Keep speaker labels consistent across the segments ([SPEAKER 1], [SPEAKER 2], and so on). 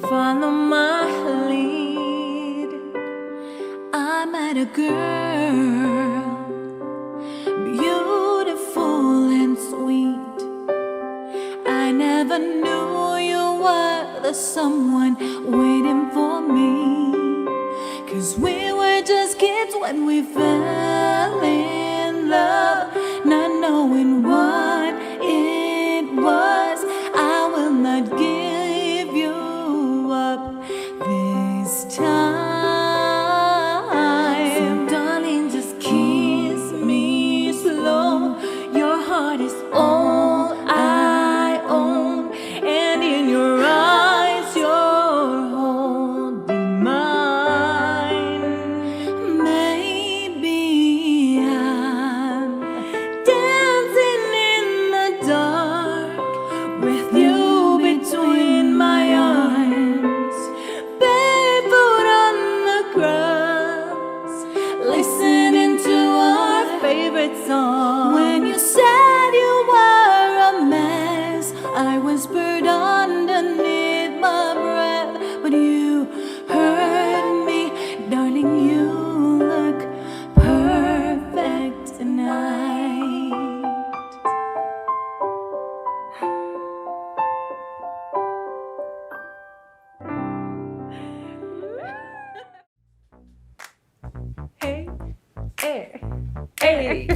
[SPEAKER 1] follow my lead. I met a girl, beautiful and sweet. I never knew you were the someone waiting for me. 'Cause we were just kids when we fell in love, not knowing what it was. I will not give you up this time. So darling, just kiss me slow. Your heart is all I own, and in your eyes you're holding mine. Maybe I'm dancing in the dark with you between my arms, barefoot on the grass, listening to our favorite song. When you said you were a mess, I whispered underneath my breath, but you heard me, darling. You look perfect tonight.
[SPEAKER 2] Hey, hey.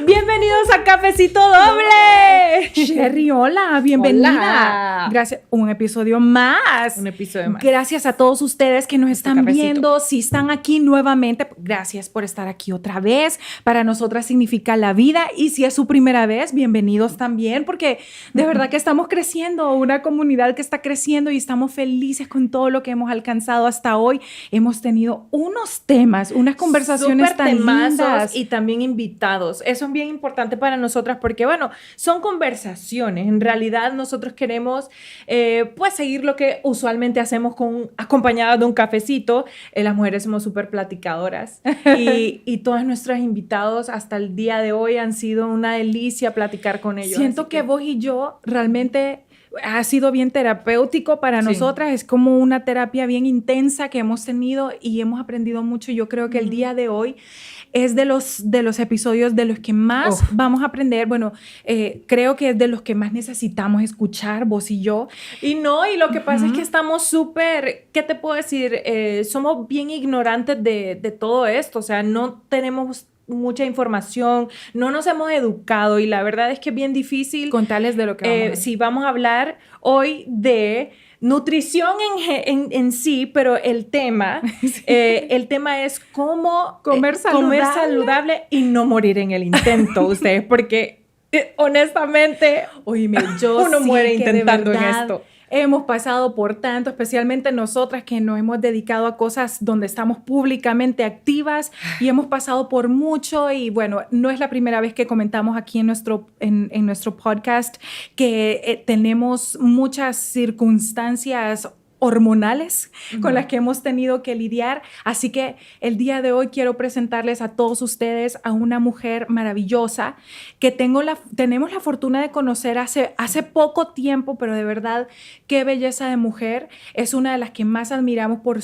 [SPEAKER 2] Bienvenidos a Cafecito Doble. Sherry, hola, bienvenida.
[SPEAKER 3] Hola.
[SPEAKER 2] Gracias, un episodio más.
[SPEAKER 3] Un episodio más.
[SPEAKER 2] Gracias a todos ustedes que nos están
[SPEAKER 3] cafecito.
[SPEAKER 2] viendo. Si están aquí nuevamente, gracias por estar aquí otra vez. Para nosotras significa la vida. Y si es su primera vez, bienvenidos también, porque de verdad que estamos creciendo, una comunidad que está creciendo y estamos felices con todo lo que hemos alcanzado hasta hoy. Hemos tenido unos temas, unas conversaciones
[SPEAKER 3] Súper
[SPEAKER 2] tan
[SPEAKER 3] temazos
[SPEAKER 2] lindas.
[SPEAKER 3] y también invitados. Eso es bien importante para nosotras porque, bueno, son conversaciones. En realidad nosotros queremos, pues, seguir lo que usualmente hacemos acompañadas de un cafecito. Las mujeres somos súper platicadoras y todos nuestros invitados hasta el día de hoy han sido una delicia platicar con ellos.
[SPEAKER 2] Siento
[SPEAKER 3] Así
[SPEAKER 2] que vos y yo realmente ha sido bien terapéutico para
[SPEAKER 3] Sí.
[SPEAKER 2] nosotras. Es como una terapia bien intensa que hemos tenido y hemos aprendido mucho. Yo creo que el día de hoy es de los episodios de los que más vamos a aprender. Bueno, creo que es de los que más necesitamos escuchar, vos y yo.
[SPEAKER 3] Y lo que pasa es que estamos súper, ¿qué te puedo decir? Somos bien ignorantes de todo esto, o sea, no tenemos mucha información, no nos hemos educado y la verdad es que es bien difícil.
[SPEAKER 2] Contarles de lo que vamos a ver.
[SPEAKER 3] Sí, vamos a hablar hoy de nutrición en sí, pero el tema es cómo
[SPEAKER 2] Comer
[SPEAKER 3] saludable y no morir en el intento, ustedes, porque honestamente,
[SPEAKER 2] Oíme, yo
[SPEAKER 3] uno
[SPEAKER 2] sí
[SPEAKER 3] muere
[SPEAKER 2] que
[SPEAKER 3] intentando
[SPEAKER 2] de
[SPEAKER 3] en
[SPEAKER 2] verdad
[SPEAKER 3] esto.
[SPEAKER 2] Hemos pasado por tanto, especialmente nosotras que nos hemos dedicado a cosas donde estamos públicamente activas y hemos pasado por mucho y bueno, no es la primera vez que comentamos aquí en nuestro podcast que tenemos muchas circunstancias hormonales con las que hemos tenido que lidiar. Así que el día de hoy quiero presentarles a todos ustedes a una mujer maravillosa que tenemos la fortuna de conocer hace poco tiempo, pero de verdad, qué belleza de mujer. Es una de las que más admiramos por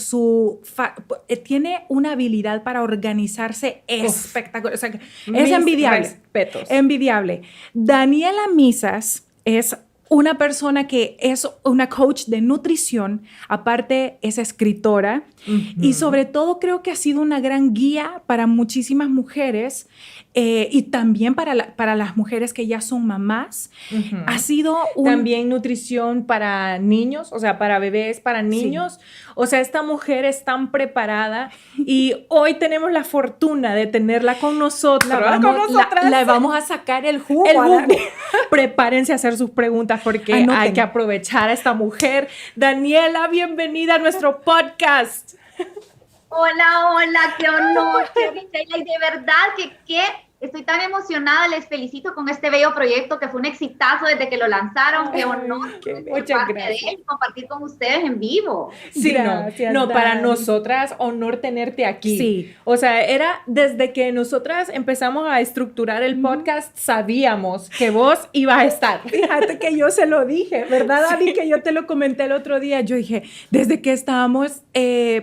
[SPEAKER 2] tiene una habilidad para organizarse espectacular. O sea, es envidiable.
[SPEAKER 3] Respetos.
[SPEAKER 2] Envidiable. Daniela Misas es una persona que es una coach de nutrición, aparte es escritora y sobre todo creo que ha sido una gran guía para muchísimas mujeres y también para las mujeres que ya son mamás. Ha sido
[SPEAKER 3] También nutrición para niños, o sea, para bebés, para niños. Sí. O sea, esta mujer es tan preparada y hoy tenemos la fortuna de tenerla con nosotros.
[SPEAKER 2] La vamos a sacar el jugo.
[SPEAKER 3] Prepárense a hacer sus preguntas porque hay que aprovechar a esta mujer. Daniela, bienvenida a nuestro podcast.
[SPEAKER 4] Hola, qué honor, qué bella, y de verdad que qué estoy tan emocionada, les felicito con este bello proyecto que fue un exitazo desde que lo lanzaron. Qué honor
[SPEAKER 3] Muchas gracias.
[SPEAKER 4] de él, compartir con ustedes en vivo.
[SPEAKER 3] Sí,
[SPEAKER 2] Gracias,
[SPEAKER 3] no, para
[SPEAKER 2] Dani.
[SPEAKER 3] nosotras, honor tenerte aquí.
[SPEAKER 2] Sí.
[SPEAKER 3] O sea, era desde que nosotras empezamos a estructurar el podcast, sabíamos que vos ibas a estar.
[SPEAKER 2] Fíjate que yo se lo dije, ¿verdad, Dani? Que yo te lo comenté el otro día. Yo dije, desde que estábamos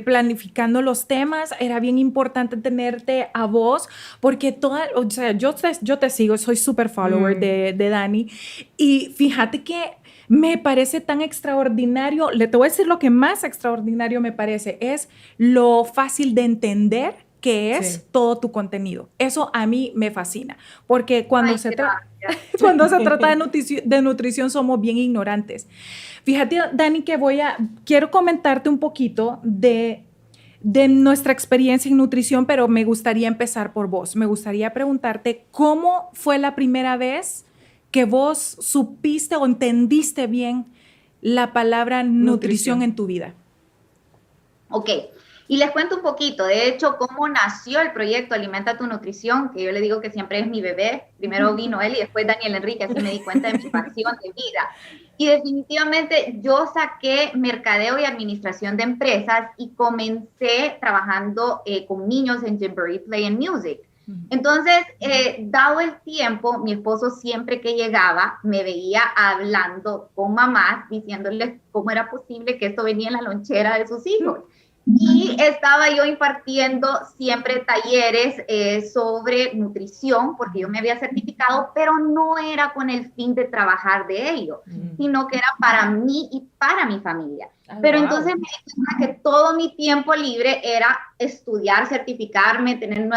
[SPEAKER 2] planificando los temas, era bien importante tenerte a vos, porque o sea, yo te sigo, soy súper follower de Dani, y fíjate que me parece tan extraordinario. Te voy a decir lo que más extraordinario me parece, es lo fácil de entender que es todo tu contenido. Eso a mí me fascina, porque cuando se trata de nutrición somos bien ignorantes. Fíjate, Dani, que quiero comentarte un poquito de nuestra experiencia en nutrición, pero me gustaría empezar por vos. Me gustaría preguntarte, ¿cómo fue la primera vez que vos supiste o entendiste bien la palabra nutrición en tu vida?
[SPEAKER 4] Ok, y les cuento un poquito, de hecho, cómo nació el proyecto Alimenta tu Nutrición, que yo le digo que siempre es mi bebé. Primero vino él y después Daniel Enrique, así me di cuenta de mi pasión de vida. Y definitivamente yo saqué mercadeo y administración de empresas y comencé trabajando con niños en Gymboree Play and Music. Entonces, dado el tiempo, mi esposo siempre que llegaba me veía hablando con mamás, diciéndoles cómo era posible que esto venía en la lonchera de sus hijos. Y estaba yo impartiendo siempre talleres sobre nutrición, porque yo me había certificado, pero no era con el fin de trabajar de ello, sino que era para mí y para mi familia. Pero entonces me di cuenta que todo mi tiempo libre era estudiar, certificarme, tener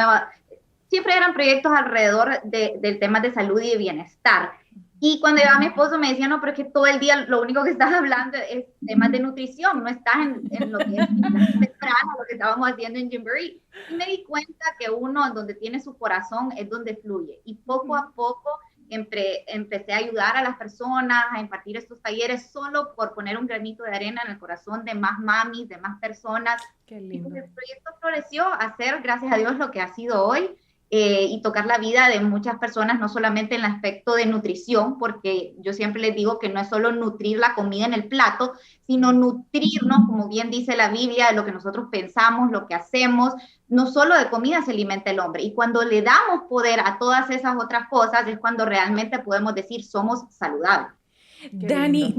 [SPEAKER 4] siempre eran proyectos alrededor del tema de salud y de bienestar. Y cuando llegaba mi esposo me decía, no, pero es que todo el día lo único que estás hablando es temas de nutrición, no estás en lo que es temprano, lo que estábamos haciendo en Gymboree. Y me di cuenta que uno donde tiene su corazón es donde fluye. Y poco a poco empecé a ayudar a las personas, a impartir estos talleres solo por poner un granito de arena en el corazón de más mamis, de más personas.
[SPEAKER 2] Qué lindo.
[SPEAKER 4] Y pues el proyecto floreció a ser, gracias a Dios, lo que ha sido hoy. Y tocar la vida de muchas personas, no solamente en el aspecto de nutrición, porque yo siempre les digo que no es solo nutrir la comida en el plato, sino nutrirnos, como bien dice la Biblia, de lo que nosotros pensamos, lo que hacemos. No solo de comida se alimenta el hombre, y cuando le damos poder a todas esas otras cosas es cuando realmente podemos decir somos saludables.
[SPEAKER 2] Dani,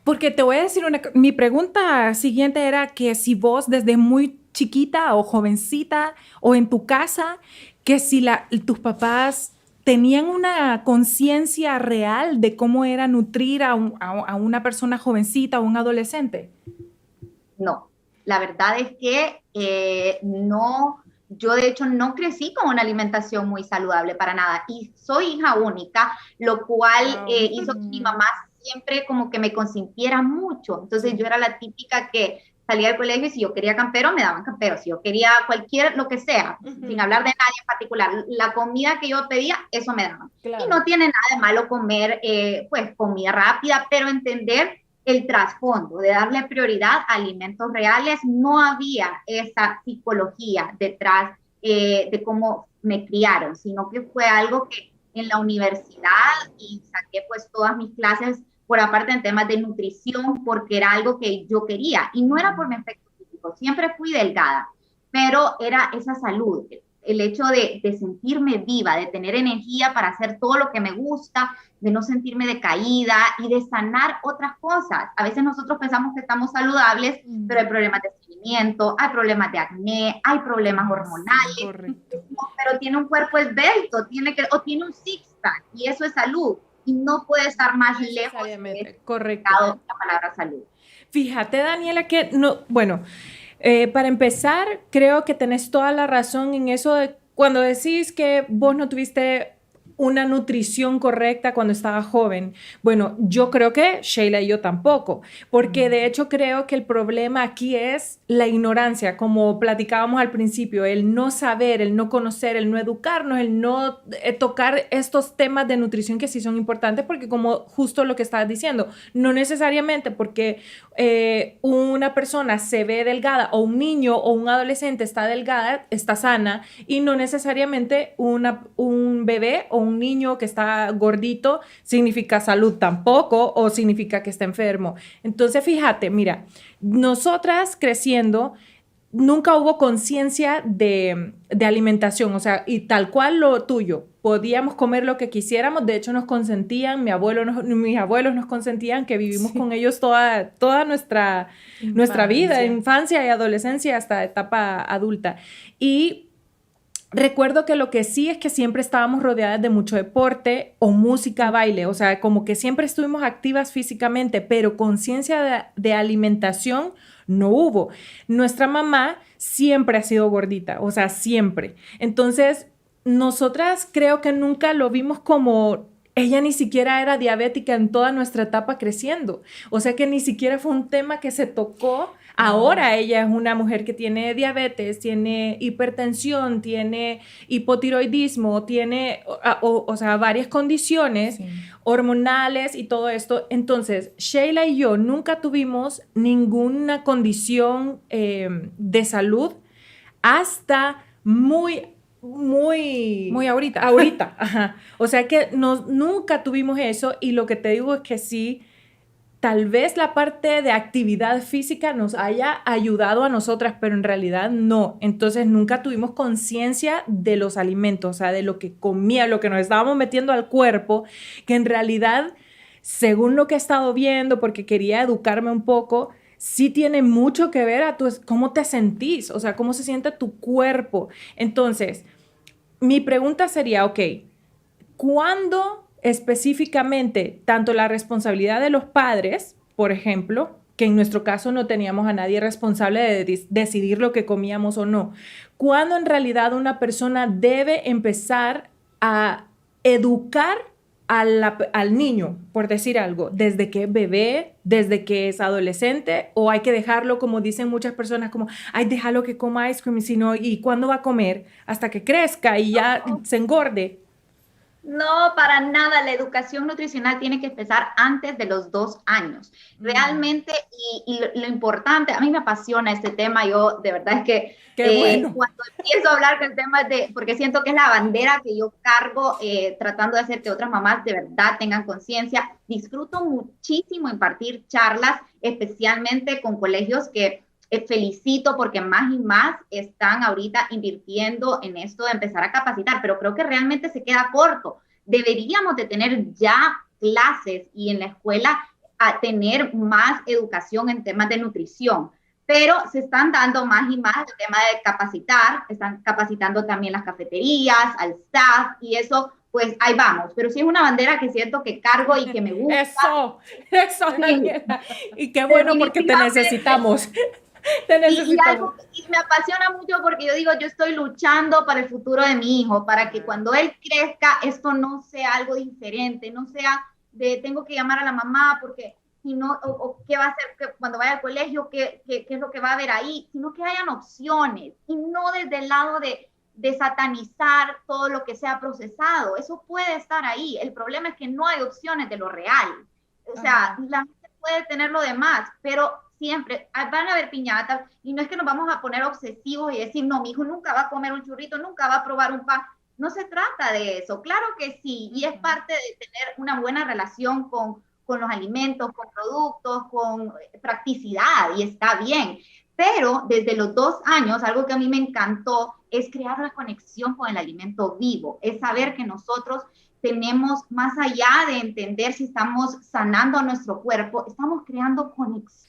[SPEAKER 2] porque te voy a decir mi pregunta siguiente era que si vos desde muy chiquita o jovencita o en tu casa, que si tus papás tenían una conciencia real de cómo era nutrir a una persona jovencita o un adolescente.
[SPEAKER 4] No, la verdad es que no, yo de hecho no crecí con una alimentación muy saludable para nada y soy hija única, lo cual hizo que mi mamá siempre como que me consintiera mucho. Entonces yo era la típica que salía del colegio y si yo quería campero, me daban campero. Si yo quería lo que sea, sin hablar de nadie en particular, la comida que yo pedía, eso me daban. Claro. Y no tiene nada de malo comer, pues, comida rápida, pero entender el trasfondo, de darle prioridad a alimentos reales. No había esa psicología detrás de cómo me criaron, sino que fue algo que en la universidad y saqué pues todas mis clases por aparte en temas de nutrición, porque era algo que yo quería, y no era por mi aspecto físico, siempre fui delgada, pero era esa salud, el hecho de sentirme viva, de tener energía para hacer todo lo que me gusta, de no sentirme decaída y de sanar otras cosas. A veces nosotros pensamos que estamos saludables, pero hay problemas de estreñimiento, hay problemas de acné, hay problemas hormonales, pero tiene un cuerpo esbelto, o tiene un six-pack, y eso es salud. Y no puede estar más lejos de la palabra salud.
[SPEAKER 3] Fíjate, Daniela, que no, bueno, para empezar, creo que tenés toda la razón en eso de cuando decís que vos no tuviste una nutrición correcta cuando estaba joven. Bueno, yo creo que Sheila y yo tampoco, porque de hecho creo que el problema aquí es la ignorancia, como platicábamos al principio, el no saber, el no conocer, el no educarnos, el no tocar estos temas de nutrición que sí son importantes, porque como justo lo que estabas diciendo, no necesariamente porque una persona se ve delgada o un niño o un adolescente está delgada, está sana, y no necesariamente un bebé o un niño que está gordito significa salud tampoco, o significa que está enfermo. Entonces, fíjate, mira, nosotras creciendo, nunca hubo conciencia de alimentación, o sea, y tal cual lo tuyo. Podíamos comer lo que quisiéramos, de hecho nos consentían, mis abuelos nos consentían, que vivimos con ellos toda nuestra vida, infancia y adolescencia hasta etapa adulta. Y recuerdo que lo que sí es que siempre estábamos rodeadas de mucho deporte o música, baile, o sea, como que siempre estuvimos activas físicamente, pero conciencia de alimentación no hubo. Nuestra mamá siempre ha sido gordita, o sea, siempre. Entonces, nosotras creo que nunca lo vimos como... Ella ni siquiera era diabética en toda nuestra etapa creciendo. O sea que ni siquiera fue un tema que se tocó. Ahora ella es una mujer que tiene diabetes, tiene hipertensión, tiene hipotiroidismo, tiene, o sea, varias condiciones hormonales y todo esto. Entonces, Sheila y yo nunca tuvimos ninguna condición de salud hasta muy ahorita, ajá. O sea que nunca tuvimos eso, y lo que te digo es que sí, tal vez la parte de actividad física nos haya ayudado a nosotras, pero en realidad no. Entonces nunca tuvimos conciencia de los alimentos, o sea, de lo que comía, lo que nos estábamos metiendo al cuerpo, que en realidad, según lo que he estado viendo, porque quería educarme un poco, sí tiene mucho que ver a cómo te sentís, o sea, cómo se siente tu cuerpo. Entonces, mi pregunta sería, ok, ¿cuándo específicamente tanto la responsabilidad de los padres, por ejemplo, que en nuestro caso no teníamos a nadie responsable de decidir lo que comíamos o no, cuándo en realidad una persona debe empezar a educar al niño, por decir algo, desde que es bebé, desde que es adolescente, o hay que dejarlo, como dicen muchas personas, como, ay, déjalo que coma ice cream, ¿y cuándo va a comer? Hasta que crezca y ya se engorde.
[SPEAKER 4] No, para nada. La educación nutricional tiene que empezar antes de los 2 años. Realmente, y lo importante, a mí me apasiona este tema. Yo, de verdad, es que
[SPEAKER 3] bueno.
[SPEAKER 4] cuando empiezo a hablar del tema porque siento que es la bandera que yo cargo, tratando de hacer que otras mamás de verdad tengan conciencia, disfruto muchísimo impartir charlas, especialmente con colegios que felicito porque más y más están ahorita invirtiendo en esto de empezar a capacitar, pero creo que realmente se queda corto. Deberíamos de tener ya clases y en la escuela a tener más educación en temas de nutrición, pero se están dando más y más el tema de capacitar, están capacitando también las cafeterías, al staff, y eso, pues ahí vamos. Pero sí es una bandera que siento que cargo y que me gusta.
[SPEAKER 3] Eso, Daniela. Y qué bueno, porque te necesitamos.
[SPEAKER 4] Y me apasiona mucho porque yo digo, yo estoy luchando para el futuro de mi hijo, para que cuando él crezca esto no sea algo diferente, no sea de tengo que llamar a la mamá porque si no, o qué va a hacer cuando vaya al colegio, qué es lo que va a haber ahí, sino que hayan opciones y no desde el lado de satanizar todo lo que sea procesado. Eso puede estar ahí. El problema es que no hay opciones de lo real. O sea, la gente puede tener lo demás, pero siempre van a haber piñatas, y no es que nos vamos a poner obsesivos y decir, no, mi hijo nunca va a comer un churrito, nunca va a probar un pan. No se trata de eso, claro que sí, y es parte de tener una buena relación con los alimentos, con productos, con practicidad, y está bien. Pero desde los 2 años, algo que a mí me encantó es crear la conexión con el alimento vivo, es saber que nosotros tenemos, más allá de entender si estamos sanando a nuestro cuerpo, estamos creando conexión.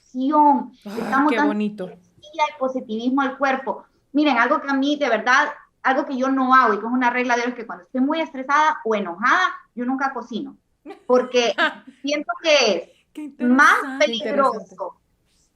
[SPEAKER 4] Estamos
[SPEAKER 3] qué bonito.
[SPEAKER 4] dando energía y positivismo al cuerpo. Miren, algo que a mí, de verdad, algo que yo no hago y que es una regla de los que cuando estoy muy estresada o enojada, yo nunca cocino. Porque siento que es más peligroso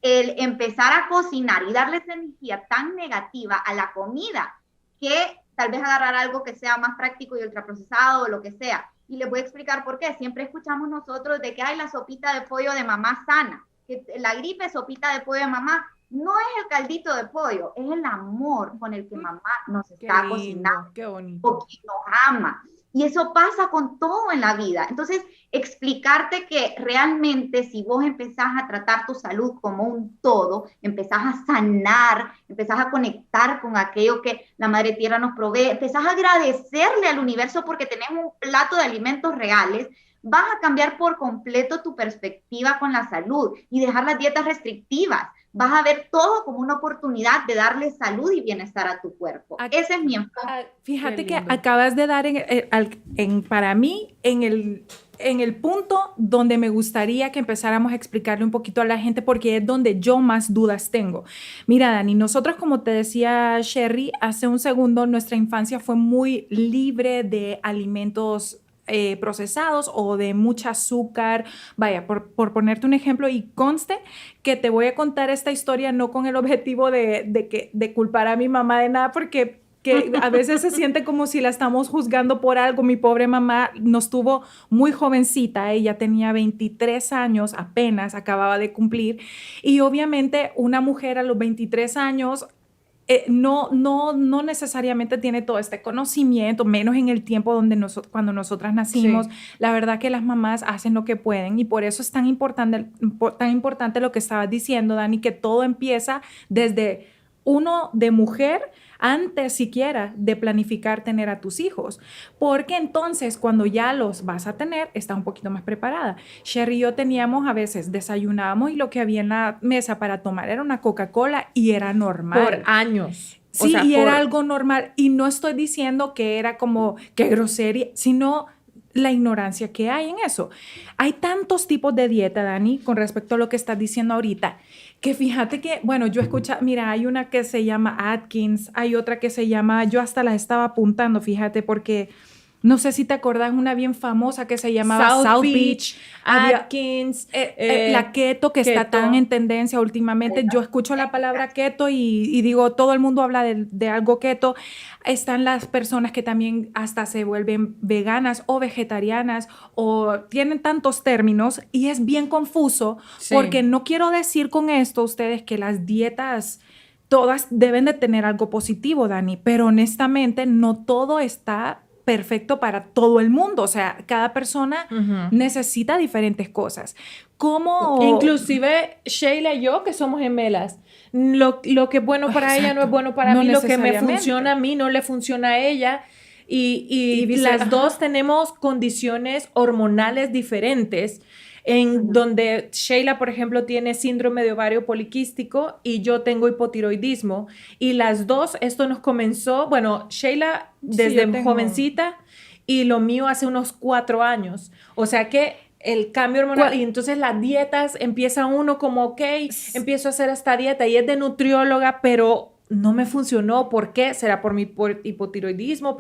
[SPEAKER 4] el empezar a cocinar y darle esa energía tan negativa a la comida que tal vez agarrar algo que sea más práctico y ultraprocesado o lo que sea. Y les voy a explicar por qué. Siempre escuchamos nosotros de que hay la sopita de pollo de mamá sana, que la gripe sopita de pollo de mamá. No es el caldito de pollo, es el amor con el que mamá nos está cocinando,
[SPEAKER 3] qué bonito.
[SPEAKER 4] porque nos ama. Y eso pasa con todo en la vida. Entonces, explicarte que realmente si vos empezás a tratar tu salud como un todo, empezás a sanar, empezás a conectar con aquello que la Madre Tierra nos provee, empezás a agradecerle al universo porque tenés un plato de alimentos reales, vas a cambiar por completo tu perspectiva con la salud y dejar las dietas restrictivas. Vas a ver todo como una oportunidad de darle salud y bienestar a tu cuerpo. Ese es mi enfoque.
[SPEAKER 2] Fíjate que acabas de dar para mí en el punto donde me gustaría que empezáramos a explicarle un poquito a la gente, porque es donde yo más dudas tengo. Mira, Dani, nosotros, como te decía Sherry hace un segundo, nuestra infancia fue muy libre de alimentos procesados o de mucho azúcar. Vaya, por ponerte un ejemplo, y conste que te voy a contar esta historia no con el objetivo de culpar a mi mamá de nada, porque que a veces se siente como si la estamos juzgando por algo. Mi pobre mamá nos tuvo muy jovencita, ella tenía 23 años, apenas acababa de cumplir, y obviamente una mujer a los 23 años no necesariamente tiene todo este conocimiento, menos en el tiempo cuando nosotras nacimos. Sí. La verdad que las mamás hacen lo que pueden, y por eso es tan importante lo que estabas diciendo, Dani, que todo empieza desde uno de mujer, antes siquiera de planificar tener a tus hijos, porque entonces cuando ya los vas a tener, estás un poquito más preparada. Sherry y yo teníamos, a veces desayunábamos y lo que había en la mesa para tomar era una Coca-Cola, y era normal.
[SPEAKER 3] Por años.
[SPEAKER 2] Sí, o sea, era algo normal, y no estoy diciendo que era como que grosería, sino la ignorancia que hay en eso. Hay tantos tipos de dieta, Dani, con respecto a lo que estás diciendo ahorita, que fíjate que, bueno, yo escucho, mira, hay una que se llama Atkins, hay otra que se llama, yo hasta la estaba apuntando, fíjate, porque no sé si te acordás, una bien famosa que se llamaba South Beach,
[SPEAKER 3] Atkins,
[SPEAKER 2] la keto, que está tan en tendencia últimamente. Yo escucho la palabra keto y digo, todo el mundo habla de algo keto. Están las personas que también hasta se vuelven veganas o vegetarianas, o tienen tantos términos, y es bien confuso, sí. Porque no quiero decir con esto ustedes que las dietas todas deben de tener algo positivo, Dani, pero honestamente no todo está perfecto para todo el mundo. O sea, cada persona necesita diferentes cosas.
[SPEAKER 3] Inclusive Sheila y yo, que somos gemelas, lo que es bueno para ella no es bueno para mí, lo que me funciona a mí no le funciona a ella, y las dos tenemos condiciones hormonales diferentes, donde Sheila, por ejemplo, tiene síndrome de ovario poliquístico y yo tengo hipotiroidismo, y las dos, esto nos comenzó, bueno, Sheila desde jovencita, y lo mío hace unos 4 años, o sea que el cambio hormonal, y entonces las dietas, empieza uno como, ok, empiezo a hacer esta dieta, y es de nutrióloga, pero no me funcionó. ¿Por qué? ¿Será por mi hipotiroidismo?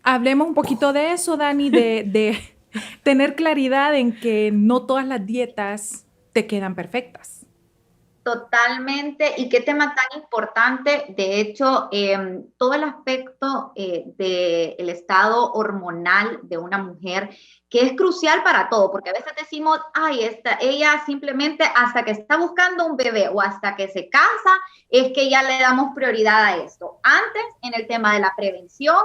[SPEAKER 2] Hablemos un poquito de eso, Dani, de tener claridad en que no todas las dietas te quedan perfectas.
[SPEAKER 4] Totalmente, y qué tema tan importante. De hecho, todo el aspecto del estado hormonal de una mujer, que es crucial para todo, porque a veces decimos, ay, ella simplemente hasta que está buscando un bebé o hasta que se casa, es que ya le damos prioridad a esto. Antes, en el tema de la prevención,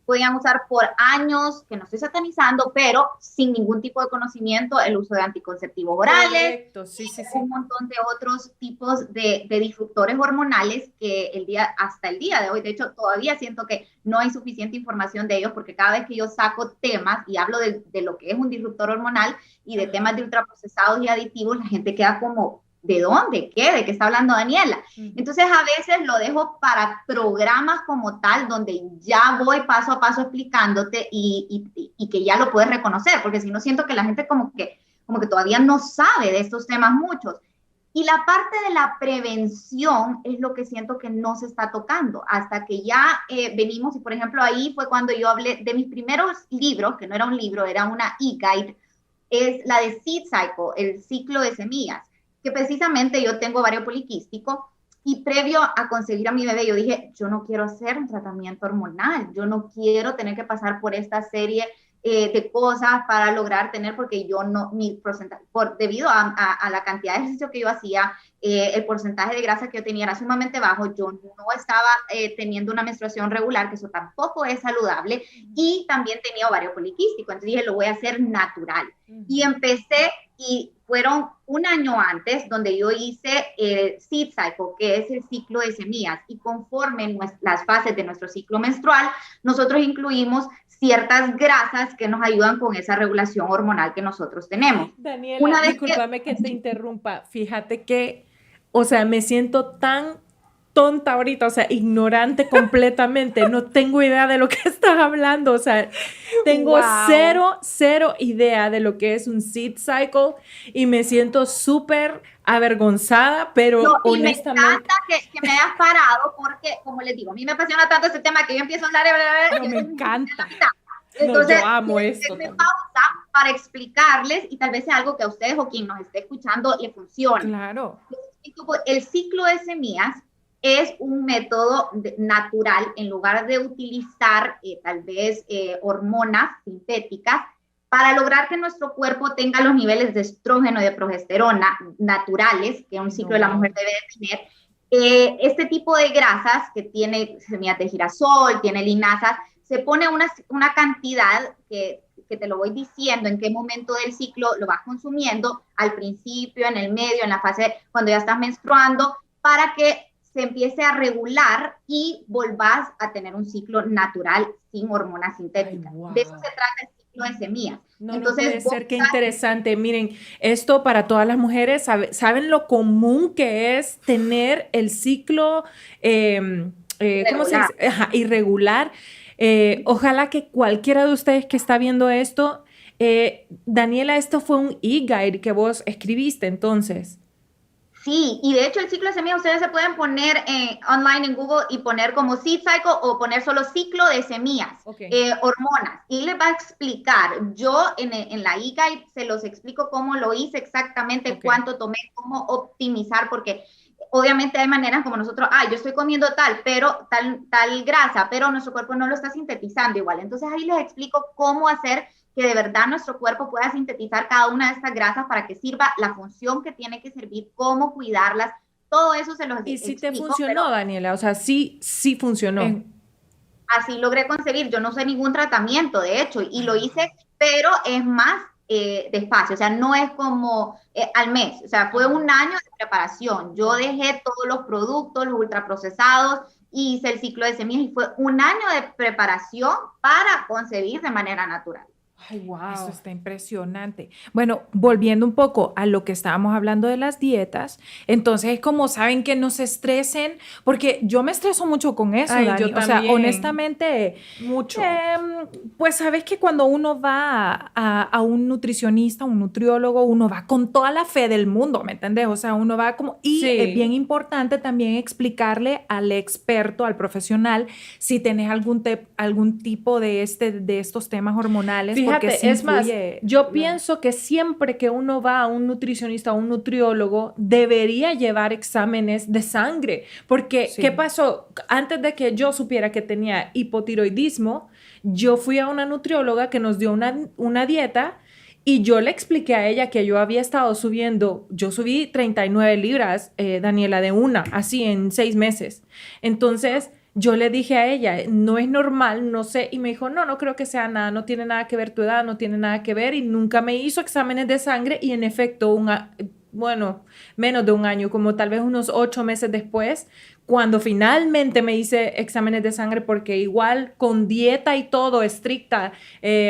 [SPEAKER 4] podían usar por años, que no estoy satanizando, pero sin ningún tipo de conocimiento, el uso de anticonceptivos orales. Correcto, sí. Un montón de otros tipos de disruptores hormonales que hasta el día de hoy, de hecho, todavía siento que no hay suficiente información de ellos, porque cada vez que yo saco temas y hablo de lo que es un disruptor hormonal y de temas de ultraprocesados y aditivos, la gente queda como, ¿de dónde? ¿Qué? ¿De qué está hablando Daniela? Entonces, a veces lo dejo para programas como tal, donde ya voy paso a paso explicándote y que ya lo puedes reconocer, porque si no, siento que la gente como que todavía no sabe de estos temas muchos. Y la parte de la prevención es lo que siento que no se está tocando, hasta que ya venimos, y por ejemplo, ahí fue cuando yo hablé de mis primeros libros, que no era un libro, era una e-guide, es la de Seed Cycle, el ciclo de semillas, que precisamente yo tengo ovario poliquístico, Y previo a concebir a mi bebé, yo dije, yo no quiero hacer un tratamiento hormonal, yo no quiero tener que pasar por esta serie de cosas para lograr tener, porque yo no, mi porcentaje, debido a la cantidad de ejercicio que yo hacía, el porcentaje de grasa que yo tenía era sumamente bajo, yo no estaba teniendo una menstruación regular, que eso tampoco es saludable, y también tenía ovario poliquístico, entonces dije, lo voy a hacer natural. Y empecé, y fueron un año antes, donde yo hice el Seed Cycle, que es el ciclo de semillas, y conforme las fases de nuestro ciclo menstrual, nosotros incluimos ciertas grasas que nos ayudan con esa regulación hormonal que nosotros tenemos.
[SPEAKER 3] Daniela, discúlpame que te interrumpa. Fíjate que, o sea, me siento tan tonta ahorita, o sea, ignorante completamente. No tengo idea de lo que estás hablando. O sea, tengo cero idea de lo que es un seed cycle y me siento súper avergonzada, pero
[SPEAKER 4] no, y
[SPEAKER 3] honestamente...
[SPEAKER 4] me encanta que me hayas parado porque, como les digo, a mí me apasiona tanto este tema que yo empiezo a hablar y
[SPEAKER 2] No, me encanta.
[SPEAKER 4] Entonces,
[SPEAKER 3] no, yo amo esto.
[SPEAKER 4] Me pausa para explicarles y tal vez sea algo que a ustedes o quien nos esté escuchando le funcione.
[SPEAKER 2] Claro.
[SPEAKER 4] El ciclo de semillas es un método natural en lugar de utilizar tal vez hormonas sintéticas para lograr que nuestro cuerpo tenga los niveles de estrógeno y de progesterona naturales que un ciclo de la mujer debe de tener. Este tipo de grasas que tiene semillas de girasol, tiene linasas, se pone una cantidad que te lo voy diciendo en qué momento del ciclo lo vas consumiendo, al principio, en el medio, en la fase cuando ya estás menstruando, para que se empiece a regular y volvás a tener un ciclo natural sin hormonas sintéticas. Ay, wow. De eso se trata el ciclo de semillas.
[SPEAKER 3] No, entonces, no puede ser, qué interesante. Miren, esto para todas las mujeres, ¿saben lo común que es tener el ciclo ¿cómo se dice? Ajá, irregular? Ojalá que cualquiera de ustedes que está viendo esto, Daniela, esto fue un e-guide que vos escribiste entonces.
[SPEAKER 4] Sí, y de hecho el ciclo de semillas ustedes se pueden poner online en Google y poner como Seed Cycle o poner solo ciclo de semillas, hormonas, y les va a explicar. Yo en la e-guide se los explico cómo lo hice exactamente, cuánto tomé, cómo optimizar, porque obviamente hay maneras como nosotros, yo estoy comiendo tal grasa, pero nuestro cuerpo no lo está sintetizando igual. Entonces ahí les explico cómo hacer que de verdad nuestro cuerpo pueda sintetizar cada una de estas grasas para que sirva la función que tiene que servir, cómo cuidarlas, todo eso se los explico.
[SPEAKER 3] ¿Y si te funcionó, Daniela? O sea, sí funcionó.
[SPEAKER 4] Así logré concebir, yo no usé ningún tratamiento, de hecho, y lo hice, pero es más despacio, o sea, no es como al mes, o sea, fue un año de preparación. Yo dejé todos los productos, los ultraprocesados, hice el ciclo de semillas y fue un año de preparación para concebir de manera natural.
[SPEAKER 2] Ay, wow. Eso está impresionante. Bueno, volviendo un poco a lo que estábamos hablando de las dietas, entonces es como saben que no se estresen, porque yo me estreso mucho con eso, Dani.
[SPEAKER 3] Yo también.
[SPEAKER 2] O sea, honestamente,
[SPEAKER 3] mucho.
[SPEAKER 2] Pues sabes que cuando uno va a un nutricionista, un nutriólogo, uno va con toda la fe del mundo, ¿me entiendes? O sea, uno va como... Y es bien importante también explicarle al experto, al profesional, si tenés algún tipo de estos temas hormonales.
[SPEAKER 3] Fíjate, es más, yo pienso que siempre que uno va a un nutricionista o un nutriólogo, debería llevar exámenes de sangre, porque ¿qué pasó? Antes de que yo supiera que tenía hipotiroidismo, yo fui a una nutrióloga que nos dio una dieta y yo le expliqué a ella que yo había estado subiendo, yo subí 39 libras, Daniela, así en 6 meses. Entonces... yo le dije a ella, no es normal, no sé, y me dijo, no creo que sea nada, no tiene nada que ver tu edad, no tiene nada que ver, y nunca me hizo exámenes de sangre, y en efecto, menos de un año, como tal vez unos 8 meses después, cuando finalmente me hice exámenes de sangre, porque igual con dieta y todo estricta,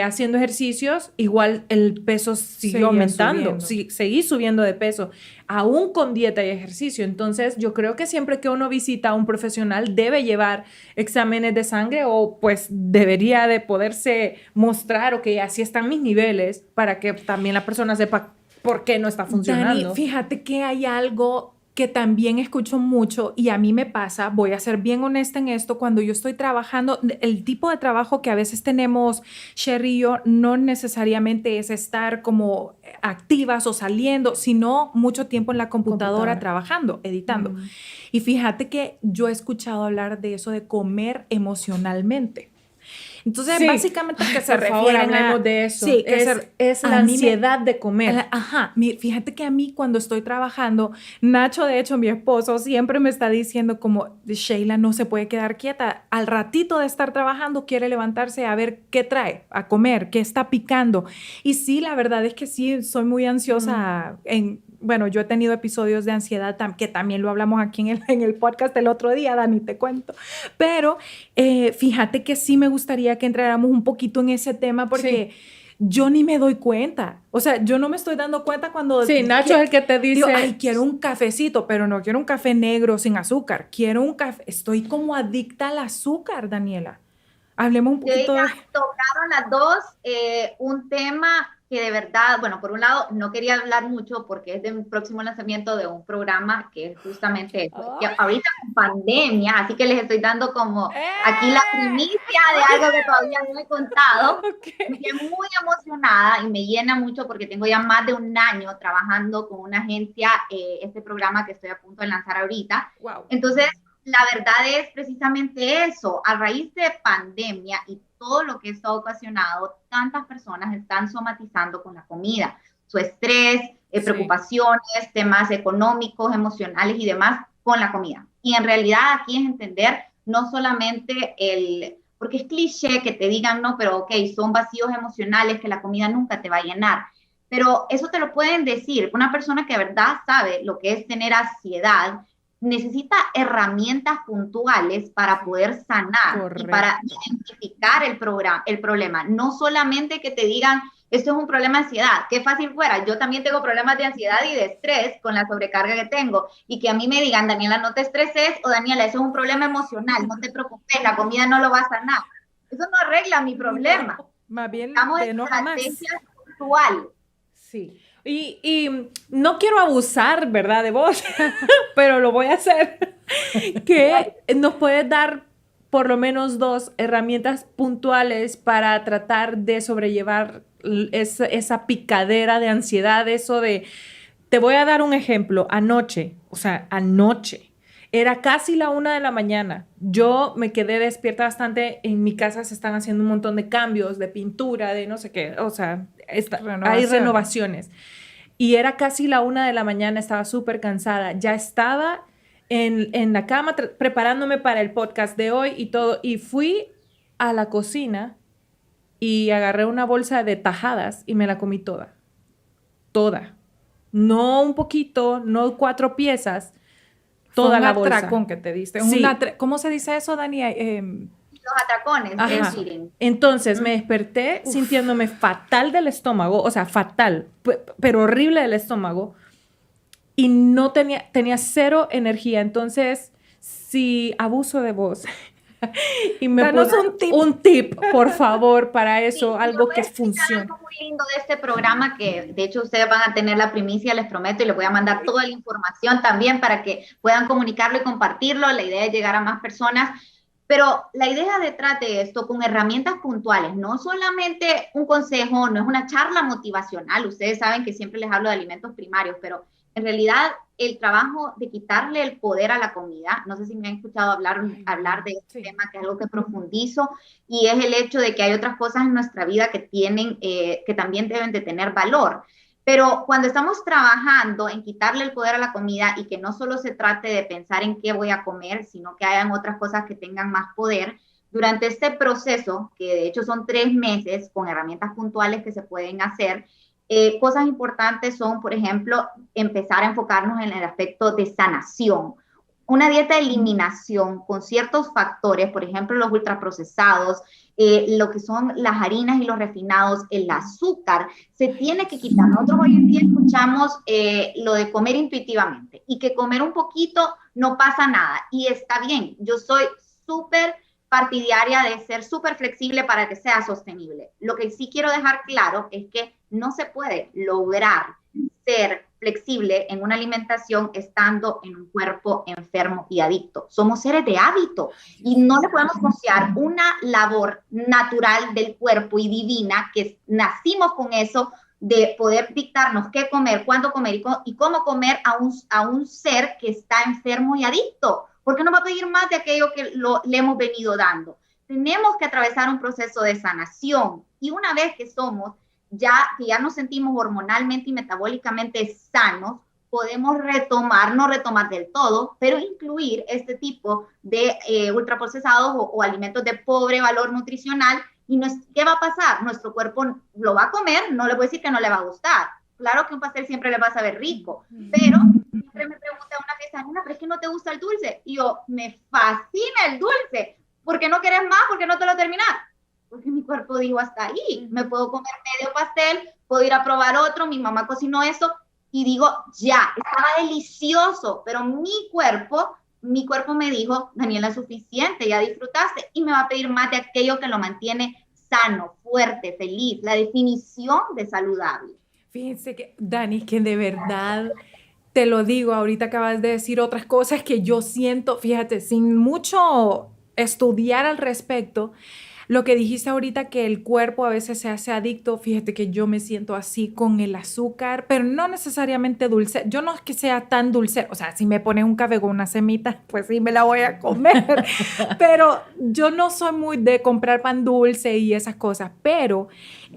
[SPEAKER 3] haciendo ejercicios, igual el peso siguió aumentando, seguí subiendo de peso, aún con dieta y ejercicio. Entonces yo creo que siempre que uno visita a un profesional debe llevar exámenes de sangre o pues debería de poderse mostrar, ok, así están mis niveles, para que también la persona sepa por qué no está funcionando.
[SPEAKER 2] Dani, fíjate que hay algo que también escucho mucho y a mí me pasa, voy a ser bien honesta en esto, cuando yo estoy trabajando, el tipo de trabajo que a veces tenemos, Sherry y yo, no necesariamente es estar como activas o saliendo, sino mucho tiempo en la computadora trabajando, editando. Y fíjate que yo he escuchado hablar de eso de comer emocionalmente. Entonces,
[SPEAKER 3] Sí.
[SPEAKER 2] básicamente que se
[SPEAKER 3] Por favor,
[SPEAKER 2] refieren
[SPEAKER 3] hablemos
[SPEAKER 2] a...
[SPEAKER 3] de eso.
[SPEAKER 2] Sí,
[SPEAKER 3] Es la
[SPEAKER 2] a mí
[SPEAKER 3] ansiedad de comer.
[SPEAKER 2] Ajá, fíjate que a mí cuando estoy trabajando, Nacho, de hecho, mi esposo, siempre me está diciendo como, Sheila no se puede quedar quieta. Al ratito de estar trabajando, quiere levantarse a ver qué trae, a comer, qué está picando. Y sí, la verdad es que sí, soy muy ansiosa bueno, yo he tenido episodios de ansiedad que también lo hablamos aquí en el podcast el otro día, Dani, te cuento. Pero fíjate que sí me gustaría que entráramos un poquito en ese tema porque yo ni me doy cuenta. O sea, yo no me estoy dando cuenta cuando...
[SPEAKER 3] Sí, Nacho es el que te dice...
[SPEAKER 2] Digo, ay, quiero un cafecito, pero no quiero un café negro sin azúcar. Quiero un café... Estoy como adicta al azúcar, Daniela. Hablemos un poquito de...
[SPEAKER 4] Tocaron las dos un tema que de verdad, bueno, por un lado no quería hablar mucho porque es de un próximo lanzamiento de un programa que es justamente eso, que ahorita con pandemia, así que les estoy dando como aquí la primicia de algo que todavía no he contado. Me quedé muy emocionada y me llena mucho porque tengo ya más de un año trabajando con una agencia, este programa que estoy a punto de lanzar ahorita.
[SPEAKER 2] Wow.
[SPEAKER 4] Entonces, la verdad es precisamente eso, a raíz de pandemia y todo lo que esto ha ocasionado, tantas personas están somatizando con la comida, su estrés, preocupaciones, temas económicos, emocionales y demás con la comida. Y en realidad aquí es entender no solamente porque es cliché que te digan, no, pero ok, son vacíos emocionales que la comida nunca te va a llenar. Pero eso te lo pueden decir una persona que de verdad sabe lo que es tener ansiedad, necesita herramientas puntuales para poder sanar. Correcto. Y para identificar el problema. No solamente que te digan, esto es un problema de ansiedad, qué fácil fuera, yo también tengo problemas de ansiedad y de estrés con la sobrecarga que tengo, y que a mí me digan, Daniela, no te estreses, o Daniela, eso es un problema emocional, no te preocupes, la comida no lo va a sanar. Eso no arregla mi problema.
[SPEAKER 2] No, más bien
[SPEAKER 4] estamos en estrategias puntuales.
[SPEAKER 3] Sí. Y no quiero abusar, ¿verdad?, de vos, pero lo voy a hacer. Que nos puedes dar por lo menos 2 herramientas puntuales para tratar de sobrellevar esa picadera de ansiedad, eso de... Te voy a dar un ejemplo. Anoche, era casi la 1 de la mañana. Yo me quedé despierta bastante. En mi casa se están haciendo un montón de cambios, de pintura, de no sé qué. O sea, hay renovaciones. Y era casi la 1 de la mañana, estaba súper cansada. Ya estaba en la cama preparándome para el podcast de hoy y todo. Y fui a la cocina y agarré una bolsa de tajadas y me la comí toda. Toda. No un poquito, no 4 piezas. Toda la bolsa.
[SPEAKER 2] Un atracón que te diste.
[SPEAKER 3] Sí.
[SPEAKER 2] ¿Cómo se dice eso, Dani?
[SPEAKER 4] Los atracones.
[SPEAKER 3] Entonces me desperté sintiéndome fatal del estómago, o sea, fatal, pero horrible del estómago, y no tenía 0 energía. Entonces, si abuso de vos y me
[SPEAKER 2] danos
[SPEAKER 3] un tip, por favor, para eso, algo que funcione.
[SPEAKER 4] Algo muy lindo de este programa, que de hecho ustedes van a tener la primicia, les prometo, y les voy a mandar toda la información también para que puedan comunicarlo y compartirlo. La idea es llegar a más personas. Pero la idea detrás de esto, con herramientas puntuales, no solamente un consejo, no es una charla motivacional. Ustedes saben que siempre les hablo de alimentos primarios, pero en realidad el trabajo de quitarle el poder a la comida, no sé si me han escuchado hablar de este tema, que es algo que profundizo, y es el hecho de que hay otras cosas en nuestra vida que que también deben de tener valor. Pero cuando estamos trabajando en quitarle el poder a la comida, y que no solo se trate de pensar en qué voy a comer, sino que hayan otras cosas que tengan más poder, durante este proceso, que de hecho son 3 meses, con herramientas puntuales que se pueden hacer, cosas importantes son, por ejemplo, empezar a enfocarnos en el aspecto de sanación. Una dieta de eliminación con ciertos factores, por ejemplo, los ultraprocesados, lo que son las harinas y los refinados, el azúcar, se tiene que quitar. Nosotros hoy en día escuchamos lo de comer intuitivamente, y que comer un poquito no pasa nada, y está bien. Yo soy súper partidaria de ser súper flexible para que sea sostenible. Lo que sí quiero dejar claro es que no se puede lograr ser flexible en una alimentación estando en un cuerpo enfermo y adicto. Somos seres de hábito y no le podemos confiar una labor natural del cuerpo y divina que nacimos con eso de poder dictarnos qué comer, cuándo comer y cómo comer a un ser que está enfermo y adicto. ¿Por qué no va a pedir más de aquello que le hemos venido dando? Tenemos que atravesar un proceso de sanación y una vez que ya nos sentimos hormonalmente y metabólicamente sanos, podemos retomar, no retomar del todo, pero incluir este tipo de ultraprocesados o alimentos de pobre valor nutricional. ¿Y qué va a pasar? Nuestro cuerpo lo va a comer, no le voy a decir que no le va a gustar. Claro que un pastel siempre le va a saber rico, pero siempre me pregunta una vez, Ana, ¿pero es que no te gusta el dulce? Y yo, me fascina el dulce. ¿Por qué no quieres más? ¿Por qué no te lo terminas? Porque mi cuerpo dijo hasta ahí, me puedo comer medio pastel, puedo ir a probar otro, mi mamá cocinó eso, y digo, ya, estaba delicioso, pero mi cuerpo me dijo, Daniela, es suficiente, ya disfrutaste, y me va a pedir más de aquello que lo mantiene sano, fuerte, feliz, la definición de saludable.
[SPEAKER 2] Fíjense que, Dani, que de verdad te lo digo, ahorita acabas de decir otras cosas que yo siento, fíjate, sin mucho estudiar al respecto, lo que dijiste ahorita que el cuerpo a veces se hace adicto, fíjate que yo me siento así con el azúcar, pero no necesariamente dulce. Yo no es que sea tan dulce, o sea, si me pones un café con una semita, pues sí me la voy a comer, pero yo no soy muy de comprar pan dulce y esas cosas, pero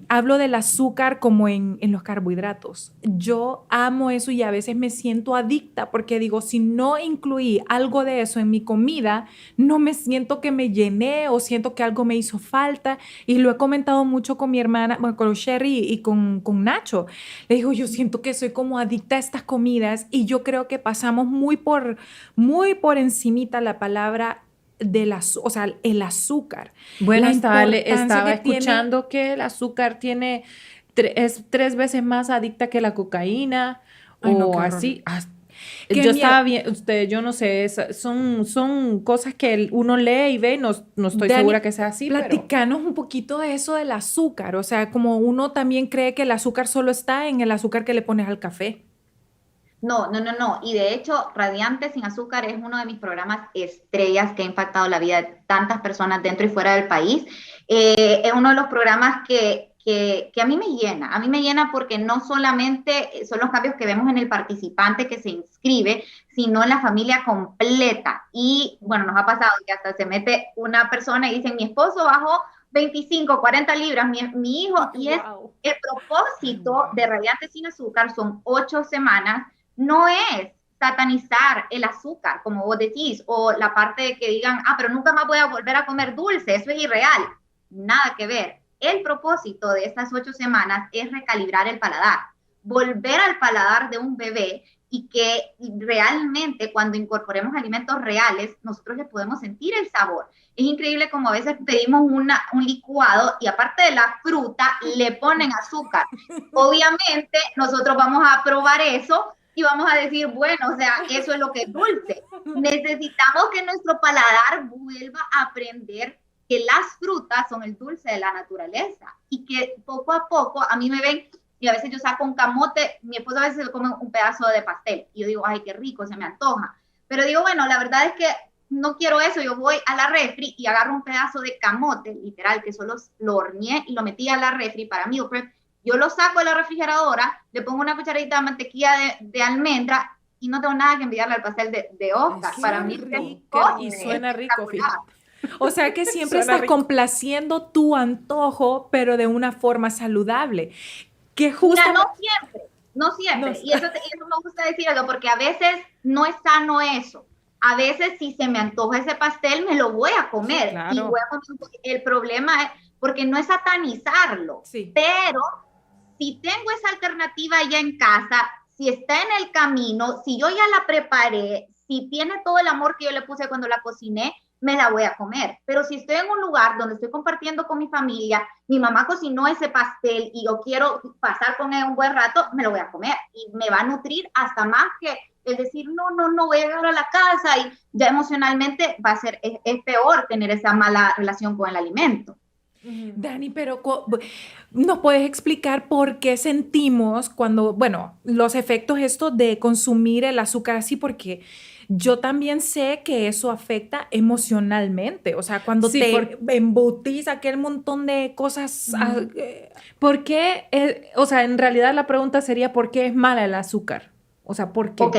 [SPEAKER 2] hablo del azúcar como en los carbohidratos. Yo amo eso y a veces me siento adicta porque digo, si no incluí algo de eso en mi comida, no me siento que me llené o siento que algo me hizo falta, y lo he comentado mucho con mi hermana, bueno, con Sherry y con Nacho. Le digo, yo siento que soy como adicta a estas comidas y yo creo que pasamos muy por encimita la palabra o sea, el azúcar.
[SPEAKER 3] Bueno,
[SPEAKER 2] La
[SPEAKER 3] estaba
[SPEAKER 2] importancia que
[SPEAKER 3] escuchando que el azúcar es 3 veces más adicta que la cocaína.
[SPEAKER 2] Ay, no,
[SPEAKER 3] o
[SPEAKER 2] qué horror.
[SPEAKER 3] así.
[SPEAKER 2] Qué
[SPEAKER 3] Yo
[SPEAKER 2] miedo.
[SPEAKER 3] estaba bien, yo no sé, son cosas que uno lee y ve y no estoy
[SPEAKER 2] Dani,
[SPEAKER 3] segura que sea así, pero...
[SPEAKER 2] platicanos un poquito de eso del azúcar, o sea, como uno también cree que el azúcar solo está en el azúcar que le pones al café.
[SPEAKER 4] No. Y de hecho, Radiante sin Azúcar es uno de mis programas estrellas que ha impactado la vida de tantas personas dentro y fuera del país. Es uno de los programas que a mí me llena. A mí me llena porque no solamente son los cambios que vemos en el participante que se inscribe, sino en la familia completa. Y bueno, nos ha pasado que hasta se mete una persona y dice, mi esposo bajó 25, 40 libras, mi hijo, y es el propósito de Radiante sin Azúcar, son 8 semanas, no es satanizar el azúcar, como vos decís, o la parte de que digan, pero nunca más voy a volver a comer dulce, eso es irreal. Nada que ver. El propósito de estas 8 semanas es recalibrar el paladar, volver al paladar de un bebé y que realmente cuando incorporemos alimentos reales, nosotros le podemos sentir el sabor. Es increíble como a veces pedimos un licuado y aparte de la fruta le ponen azúcar. Obviamente nosotros vamos a probar eso y vamos a decir, bueno, o sea, eso es lo que es dulce. Necesitamos que nuestro paladar vuelva a aprender que las frutas son el dulce de la naturaleza y que poco a poco a mí me ven y a veces yo saco un camote, mi esposo a veces se come un pedazo de pastel y yo digo, ay, qué rico, se me antoja. Pero digo, bueno, la verdad es que no quiero eso, yo voy a la refri y agarro un pedazo de camote, literal, que solo lo horneé y lo metí a la refri para meal prep. Yo lo saco de la refrigeradora, le pongo una cucharadita de mantequilla de almendra y no tengo nada que envidiarle al pastel de Oscar. Para mí es rico
[SPEAKER 3] y suena rico, fíjate.
[SPEAKER 2] O sea que siempre estás complaciendo tu antojo, pero de una forma saludable. Que justo...
[SPEAKER 4] Mira, no siempre. Y eso me gusta decirlo, porque a veces no es sano eso. A veces si se me antoja ese pastel, me lo voy a comer. Sí, claro. Y voy a comer el problema es, porque no es satanizarlo, sí. Pero si tengo esa alternativa ya en casa, si está en el camino, si yo ya la preparé, si tiene todo el amor que yo le puse cuando la cociné, me la voy a comer. Pero si estoy en un lugar donde estoy compartiendo con mi familia, mi mamá cocinó ese pastel y yo quiero pasar con él un buen rato, me lo voy a comer y me va a nutrir hasta más que el decir, no, voy a llegar a la casa y ya emocionalmente va a ser, es peor tener esa mala relación con el alimento.
[SPEAKER 2] Dani, pero ¿nos puedes explicar por qué sentimos cuando, bueno, los efectos estos de consumir el azúcar así? Porque yo también sé que eso afecta emocionalmente. O sea, cuando
[SPEAKER 3] Sí,
[SPEAKER 2] te embutís aquel montón de cosas.
[SPEAKER 3] ¿Por qué? O sea, en realidad la pregunta sería, ¿por qué es mala el azúcar? O sea, ¿por qué?
[SPEAKER 4] Ok.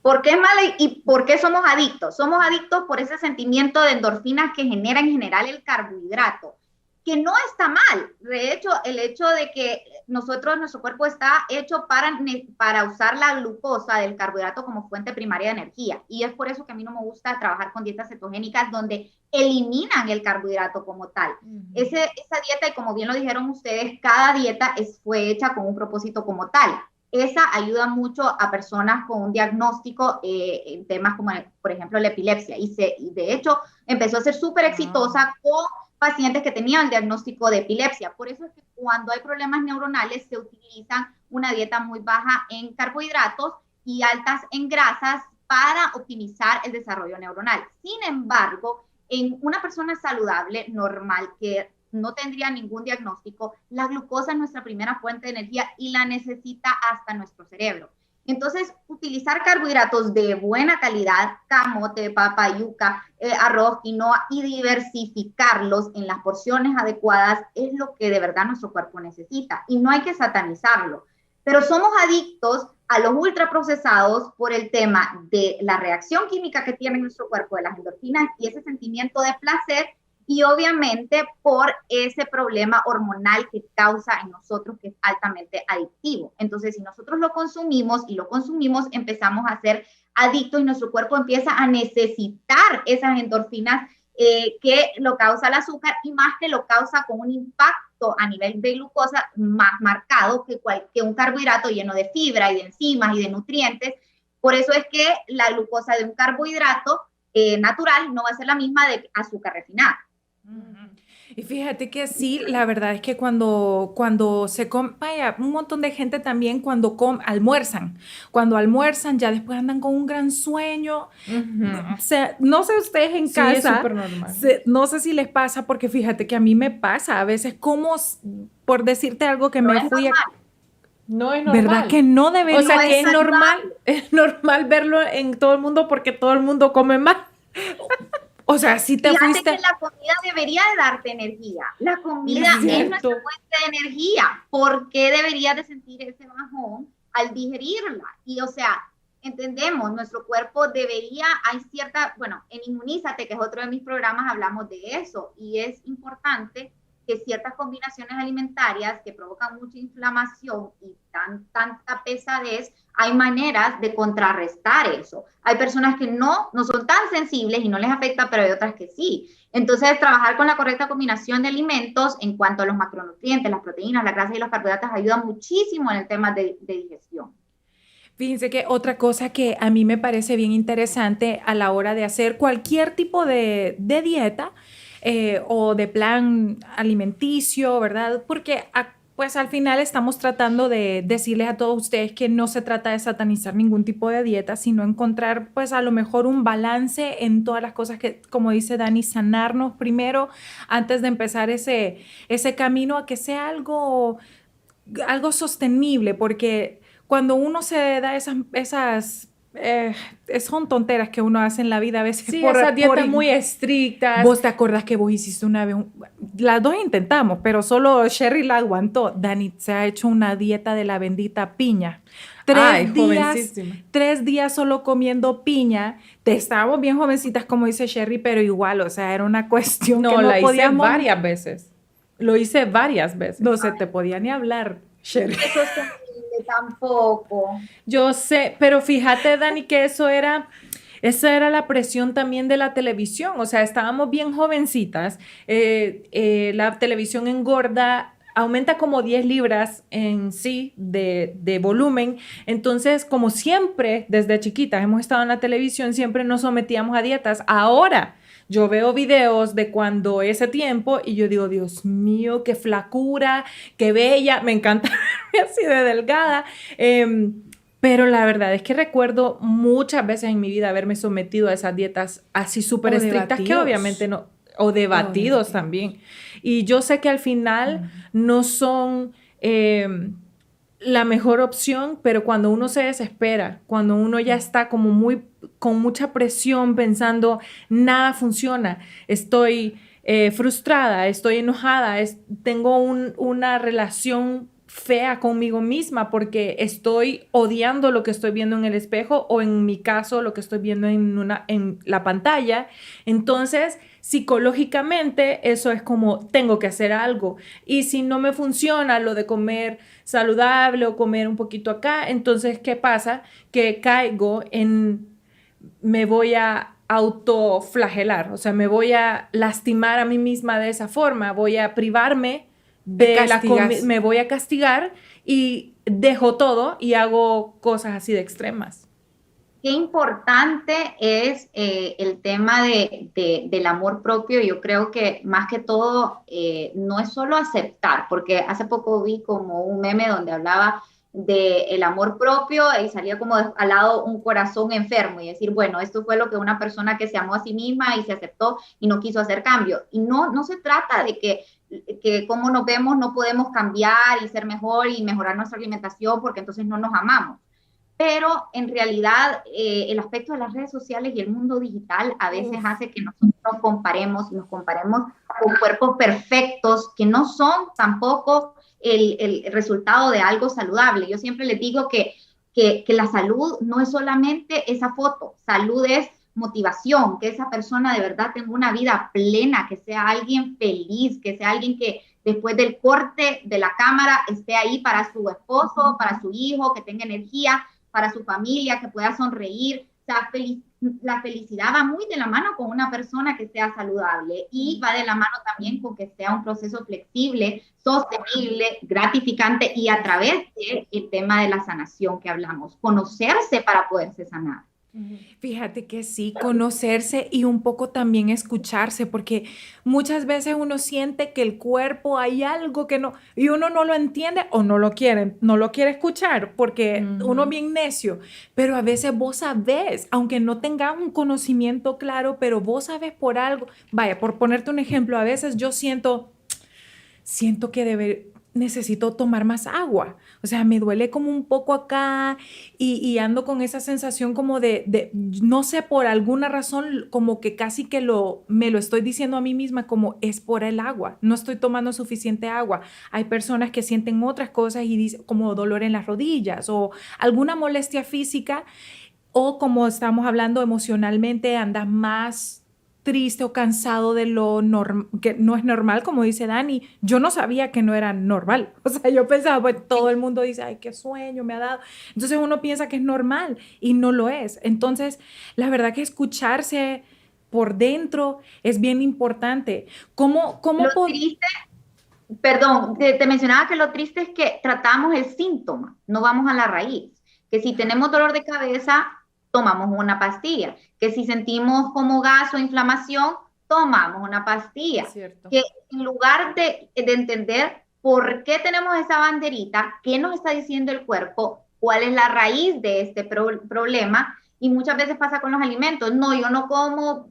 [SPEAKER 4] ¿Por qué es mala y por qué somos adictos? Somos adictos por ese sentimiento de endorfinas que genera en general el carbohidrato, que no está mal. De hecho, el hecho de que nuestro cuerpo está hecho para usar la glucosa del carbohidrato como fuente primaria de energía. Y es por eso que a mí no me gusta trabajar con dietas cetogénicas donde eliminan el carbohidrato como tal. Esa dieta, y como bien lo dijeron ustedes, cada dieta fue hecha con un propósito como tal. Esa ayuda mucho a personas con un diagnóstico en temas como, por ejemplo, la epilepsia. Y de hecho, empezó a ser súper exitosa con pacientes que tenían el diagnóstico de epilepsia. Por eso es que cuando hay problemas neuronales se utilizan una dieta muy baja en carbohidratos y altas en grasas para optimizar el desarrollo neuronal. Sin embargo, en una persona saludable, normal, que no tendría ningún diagnóstico, la glucosa es nuestra primera fuente de energía y la necesita hasta nuestro cerebro. Entonces, utilizar carbohidratos de buena calidad, camote, papa, yuca, arroz, quinoa, y diversificarlos en las porciones adecuadas es lo que de verdad nuestro cuerpo necesita. Y no hay que satanizarlo. Pero somos adictos a los ultraprocesados por el tema de la reacción química que tiene nuestro cuerpo, de las endorfinas y ese sentimiento de placer, y obviamente por ese problema hormonal que causa en nosotros, que es altamente adictivo. Entonces, si nosotros lo consumimos, empezamos a ser adictos y nuestro cuerpo empieza a necesitar esas endorfinas que lo causa el azúcar, y más que lo causa con un impacto a nivel de glucosa más marcado que un carbohidrato lleno de fibra y de enzimas y de nutrientes. Por eso es que la glucosa de un carbohidrato natural no va a ser la misma de azúcar refinada.
[SPEAKER 2] Y fíjate que sí, la verdad es que cuando se come, vaya, un montón de gente también cuando almuerzan ya después andan con un gran sueño. O sea, no sé ustedes en casa,
[SPEAKER 3] es súper normal.
[SPEAKER 2] No sé si les pasa, porque fíjate que a mí me pasa a veces, como por decirte algo que
[SPEAKER 4] No
[SPEAKER 2] me fui a...
[SPEAKER 3] No es normal.
[SPEAKER 2] ¿Verdad que no debería?
[SPEAKER 3] O sea,
[SPEAKER 4] No
[SPEAKER 3] que
[SPEAKER 4] es
[SPEAKER 3] es normal verlo en todo el mundo porque todo el mundo come más.
[SPEAKER 2] O sea, si te
[SPEAKER 4] Fíjate
[SPEAKER 2] fuiste...
[SPEAKER 4] que la comida debería de darte energía. La comida
[SPEAKER 3] Es
[SPEAKER 4] es
[SPEAKER 3] cierto.
[SPEAKER 4] nuestra fuente de energía. ¿Por qué deberías de sentir ese bajón al digerirla? Y o sea, entendemos, nuestro cuerpo debería, en Inmunízate, que es otro de mis programas, hablamos de eso. Y es importante que ciertas combinaciones alimentarias que provocan mucha inflamación y tanta pesadez, hay maneras de contrarrestar eso. Hay personas que no son tan sensibles y no les afecta, pero hay otras que sí. Entonces, trabajar con la correcta combinación de alimentos en cuanto a los macronutrientes, las proteínas, las grasas y los carbohidratos ayuda muchísimo en el tema de digestión.
[SPEAKER 2] Fíjense que otra cosa que a mí me parece bien interesante a la hora de hacer cualquier tipo de dieta o de plan alimenticio, ¿verdad? Porque pues al final estamos tratando de decirles a todos ustedes que no se trata de satanizar ningún tipo de dieta, sino encontrar pues a lo mejor un balance en todas las cosas que, como dice Dani, sanarnos primero antes de empezar ese camino a que sea algo sostenible, porque cuando uno se da son tonteras que uno hace en la vida a veces.
[SPEAKER 3] Sí, esas dietas muy estrictas.
[SPEAKER 2] ¿Vos te acordás que vos hiciste una vez? Las dos intentamos, pero solo Sherry la aguantó. Dani se ha hecho una dieta de la bendita piña. 3 días solo comiendo piña. Estábamos bien jovencitas, como dice Sherry, pero igual, o sea, era una cuestión que no
[SPEAKER 3] la
[SPEAKER 2] podíamos...
[SPEAKER 3] hice varias veces. Lo hice varias veces.
[SPEAKER 2] No se te podía ni hablar, Sherry.
[SPEAKER 4] Eso es tampoco.
[SPEAKER 3] Yo sé, pero fíjate, Dani, que esa era la presión también de la televisión. O sea, estábamos bien jovencitas. La televisión engorda, aumenta como 10 libras en sí de volumen. Entonces, como siempre, desde chiquitas hemos estado en la televisión, siempre nos sometíamos a dietas. Ahora, yo veo videos de cuando ese tiempo y yo digo, Dios mío, qué flacura, qué bella, me encanta verme así de delgada. Pero la verdad es que recuerdo muchas veces en mi vida haberme sometido a esas dietas así súper estrictas que obviamente no, o de batidos también. Y yo sé que al final no son la mejor opción, pero cuando uno se desespera, cuando uno ya está como muy con mucha presión pensando nada funciona, estoy frustrada, estoy enojada, tengo una relación fea conmigo misma porque estoy odiando lo que estoy viendo en el espejo o en mi caso lo que estoy viendo en la pantalla. Entonces, psicológicamente eso es como tengo que hacer algo y si no me funciona lo de comer saludable o comer un poquito acá, entonces ¿qué pasa? Que caigo me voy a autoflagelar, o sea, me voy a lastimar a mí misma de esa forma, voy a privarme de me voy a castigar y dejo todo y hago cosas así de extremas.
[SPEAKER 4] Qué importante es el tema del amor propio. Yo creo que más que todo no es solo aceptar, porque hace poco vi como un meme donde hablaba del amor propio y salía como al lado un corazón enfermo y decir, bueno, esto fue lo que una persona que se amó a sí misma y se aceptó y no quiso hacer cambio. Y no se trata de que como nos vemos no podemos cambiar y ser mejor y mejorar nuestra alimentación porque entonces no nos amamos. Pero en realidad el aspecto de las redes sociales y el mundo digital a veces hace que nosotros nos comparemos con cuerpos perfectos que no son tampoco el resultado de algo saludable. Yo siempre les digo que la salud no es solamente esa foto, salud es motivación, que esa persona de verdad tenga una vida plena, que sea alguien feliz, que sea alguien que después del corte de la cámara esté ahí para su esposo, para su hijo, que tenga energía, para su familia, que pueda sonreír. O sea, la felicidad va muy de la mano con una persona que sea saludable y va de la mano también con que sea un proceso flexible, sostenible, gratificante y a través del tema de la sanación que hablamos, conocerse para poderse sanar.
[SPEAKER 2] Fíjate que sí, conocerse y un poco también escucharse, porque muchas veces uno siente que el cuerpo hay algo que no, y uno no lo entiende o no lo quiere escuchar, porque uno es bien necio, pero a veces vos sabés, aunque no tengas un conocimiento claro, pero vos sabés por algo. Vaya, por ponerte un ejemplo, a veces yo siento que necesito tomar más agua. O sea, me duele como un poco acá y ando con esa sensación como no sé, por alguna razón, como que casi que me lo estoy diciendo a mí misma como es por el agua. No estoy tomando suficiente agua. Hay personas que sienten otras cosas y dicen como dolor en las rodillas o alguna molestia física o como estamos hablando emocionalmente, andas más triste o cansado de que no es normal, como dice Dani. Yo no sabía que no era normal. O sea, yo pensaba, pues todo el mundo dice, ay, qué sueño me ha dado. Entonces uno piensa que es normal y no lo es. Entonces, la verdad que escucharse por dentro es bien importante.
[SPEAKER 4] Perdón, te mencionaba que lo triste es que tratamos el síntoma, no vamos a la raíz. Que si tenemos dolor de cabeza, tomamos una pastilla. Que si sentimos como gas o inflamación, tomamos una pastilla. Que en lugar de entender por qué tenemos esa banderita, qué nos está diciendo el cuerpo, cuál es la raíz de este problema, y muchas veces pasa con los alimentos. No, yo no como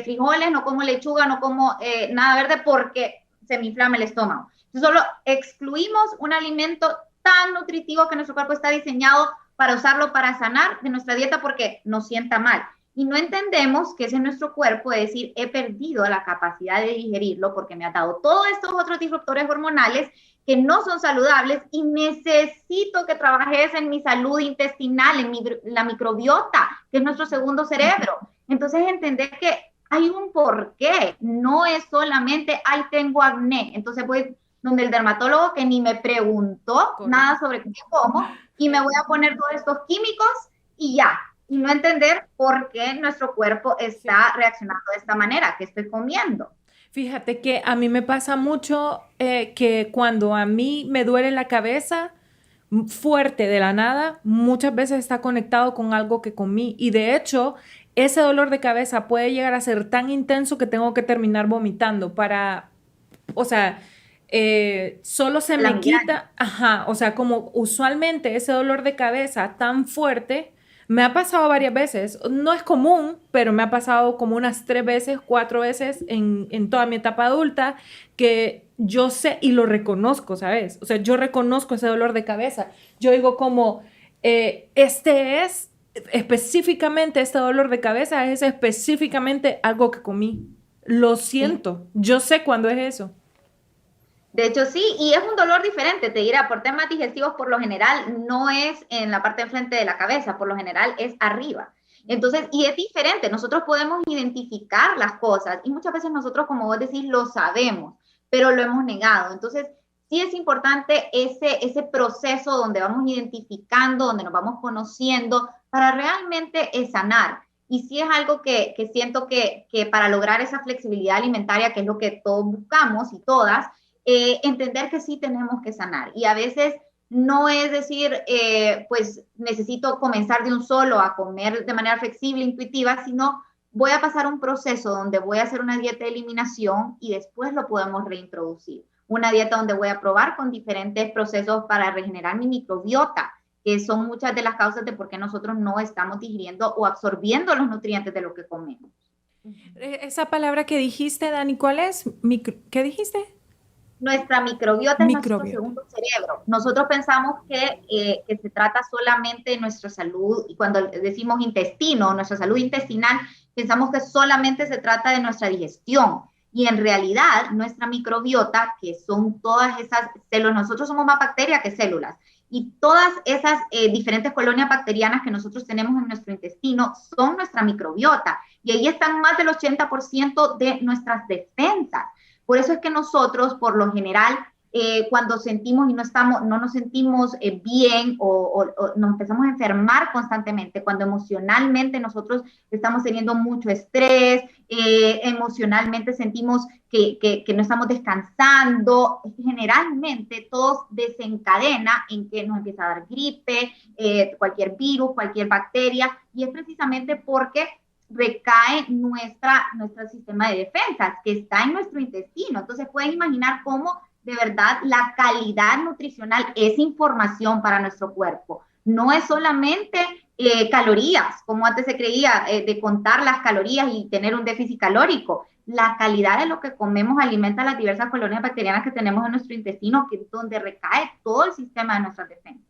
[SPEAKER 4] frijoles, no como lechuga, no como nada verde porque se me inflama el estómago. Entonces solo excluimos un alimento tan nutritivo que nuestro cuerpo está diseñado para usarlo para sanar de nuestra dieta porque nos sienta mal. Y no entendemos que ese es nuestro cuerpo de decir, he perdido la capacidad de digerirlo porque me ha dado todos estos otros disruptores hormonales que no son saludables y necesito que trabajes en mi salud intestinal, en la microbiota, que es nuestro segundo cerebro. Entonces entender que hay un porqué, no es solamente, ay, tengo acné. Entonces voy donde el dermatólogo que ni me preguntó nada sobre qué como y me voy a poner todos estos químicos y ya. Y no entender por qué nuestro cuerpo está reaccionando de esta manera, que estoy comiendo.
[SPEAKER 3] Fíjate que a mí me pasa mucho que cuando a mí me duele la cabeza fuerte de la nada, muchas veces está conectado con algo que comí. Y de hecho, ese dolor de cabeza puede llegar a ser tan intenso que tengo que terminar vomitando o sea, solo se me quita, o sea, como usualmente ese dolor de cabeza tan fuerte Me ha pasado varias veces, no es común, pero me ha pasado como unas 3 veces, 4 veces en toda mi etapa adulta que yo sé y lo reconozco, ¿sabes? O sea, yo reconozco ese dolor de cabeza. Yo digo como, específicamente este dolor de cabeza es específicamente algo que comí. Lo siento, yo sé cuándo es eso.
[SPEAKER 4] De hecho, sí, y es un dolor diferente, te dirá, por temas digestivos, por lo general, no es en la parte de enfrente de la cabeza, por lo general es arriba. Entonces, y es diferente, nosotros podemos identificar las cosas y muchas veces nosotros, como vos decís, lo sabemos, pero lo hemos negado. Entonces, sí es importante ese proceso donde vamos identificando, donde nos vamos conociendo para realmente sanar. Y sí es algo que siento que para lograr esa flexibilidad alimentaria, que es lo que todos buscamos y todas, entender que sí tenemos que sanar. Y a veces no es decir, pues necesito comenzar de un solo a comer de manera flexible, intuitiva, sino voy a pasar un proceso donde voy a hacer una dieta de eliminación y después lo podemos reintroducir. Una dieta donde voy a probar con diferentes procesos para regenerar mi microbiota, que son muchas de las causas de por qué nosotros no estamos digiriendo o absorbiendo los nutrientes de lo que comemos.
[SPEAKER 2] Esa palabra que dijiste, Dani, ¿cuál es? ¿Qué dijiste?
[SPEAKER 4] Nuestra microbiota es nuestro segundo cerebro. Nosotros pensamos que se trata solamente de nuestra salud, y cuando decimos intestino, nuestra salud intestinal, pensamos que solamente se trata de nuestra digestión. Y en realidad, nuestra microbiota, que son todas esas células, nosotros somos más bacterias que células, y todas esas diferentes colonias bacterianas que nosotros tenemos en nuestro intestino son nuestra microbiota. Y ahí están más del 80% de nuestras defensas. Por eso es que nosotros, por lo general, cuando sentimos y no nos sentimos bien o nos empezamos a enfermar constantemente, cuando emocionalmente nosotros estamos teniendo mucho estrés, emocionalmente sentimos que no estamos descansando, generalmente todo desencadena en que nos empieza a dar gripe, cualquier virus, cualquier bacteria, y es precisamente porque recae nuestro sistema de defensas, que está en nuestro intestino. Entonces pueden imaginar cómo de verdad la calidad nutricional es información para nuestro cuerpo. No es solamente calorías, como antes se creía, de contar las calorías y tener un déficit calórico. La calidad de lo que comemos alimenta las diversas colonias bacterianas que tenemos en nuestro intestino, que es donde recae todo el sistema de nuestras defensas.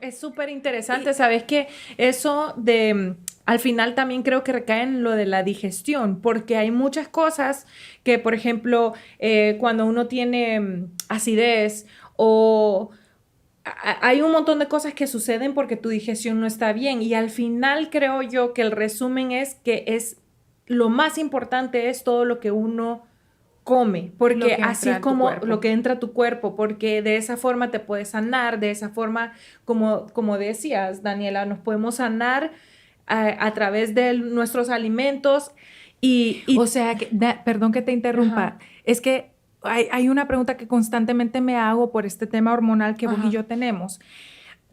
[SPEAKER 3] Es súper interesante, ¿sabes qué? Eso al final también creo que recae en lo de la digestión, porque hay muchas cosas que, por ejemplo, cuando uno tiene acidez o hay un montón de cosas que suceden porque tu digestión no está bien, y al final creo yo que el resumen es que lo más importante es todo lo que uno come, porque así es como lo que entra a tu cuerpo, porque de esa forma te puedes sanar, de esa forma, como decías, Daniela, nos podemos sanar a través de nuestros alimentos y
[SPEAKER 2] o sea, perdón que te interrumpa, ajá, es que hay una pregunta que constantemente me hago por este tema hormonal que vos y yo tenemos.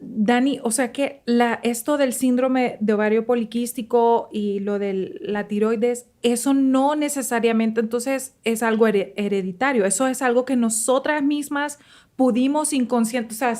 [SPEAKER 2] Dani, o sea que esto del síndrome de ovario poliquístico y lo de la tiroides, eso no necesariamente entonces es algo hereditario, eso es algo que nosotras mismas pudimos inconsciente, o sea,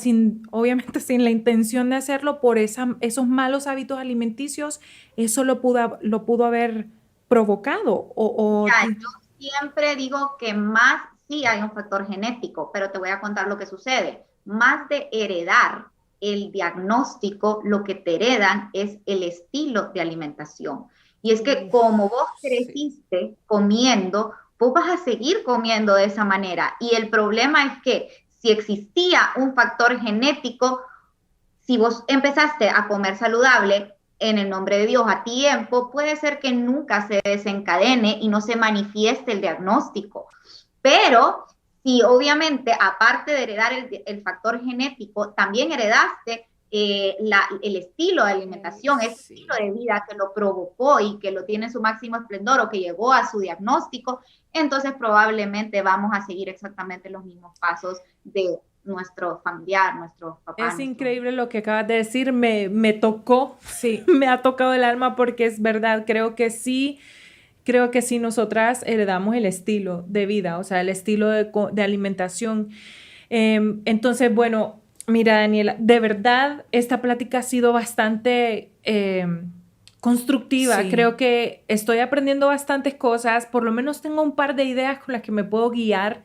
[SPEAKER 2] obviamente sin la intención de hacerlo, por esos malos hábitos alimenticios, eso lo pudo haber provocado.
[SPEAKER 4] Yo siempre digo que más sí hay un factor genético, pero te voy a contar lo que sucede. Más de heredar el diagnóstico, lo que te heredan es el estilo de alimentación. Y es que como vos creciste comiendo, vos vas a seguir comiendo de esa manera. Y el problema es que si existía un factor genético, si vos empezaste a comer saludable en el nombre de Dios a tiempo, puede ser que nunca se desencadene y no se manifieste el diagnóstico. Pero si obviamente, aparte de heredar el factor genético, también heredaste el estilo de alimentación, ese estilo de vida que lo provocó y que lo tiene en su máximo esplendor o que llegó a su diagnóstico, entonces probablemente vamos a seguir exactamente los mismos pasos de nuestro familiar, nuestros papás.
[SPEAKER 3] Es increíble lo que acabas de decir, me tocó, sí, me ha tocado el alma porque es verdad, creo que sí, nosotras heredamos el estilo de vida, o sea, el estilo de alimentación. Entonces, bueno, mira, Daniela, de verdad, esta plática ha sido bastante constructiva.
[SPEAKER 2] Sí.
[SPEAKER 3] Creo que estoy aprendiendo bastantes cosas. Por lo menos tengo un par de ideas con las que me puedo guiar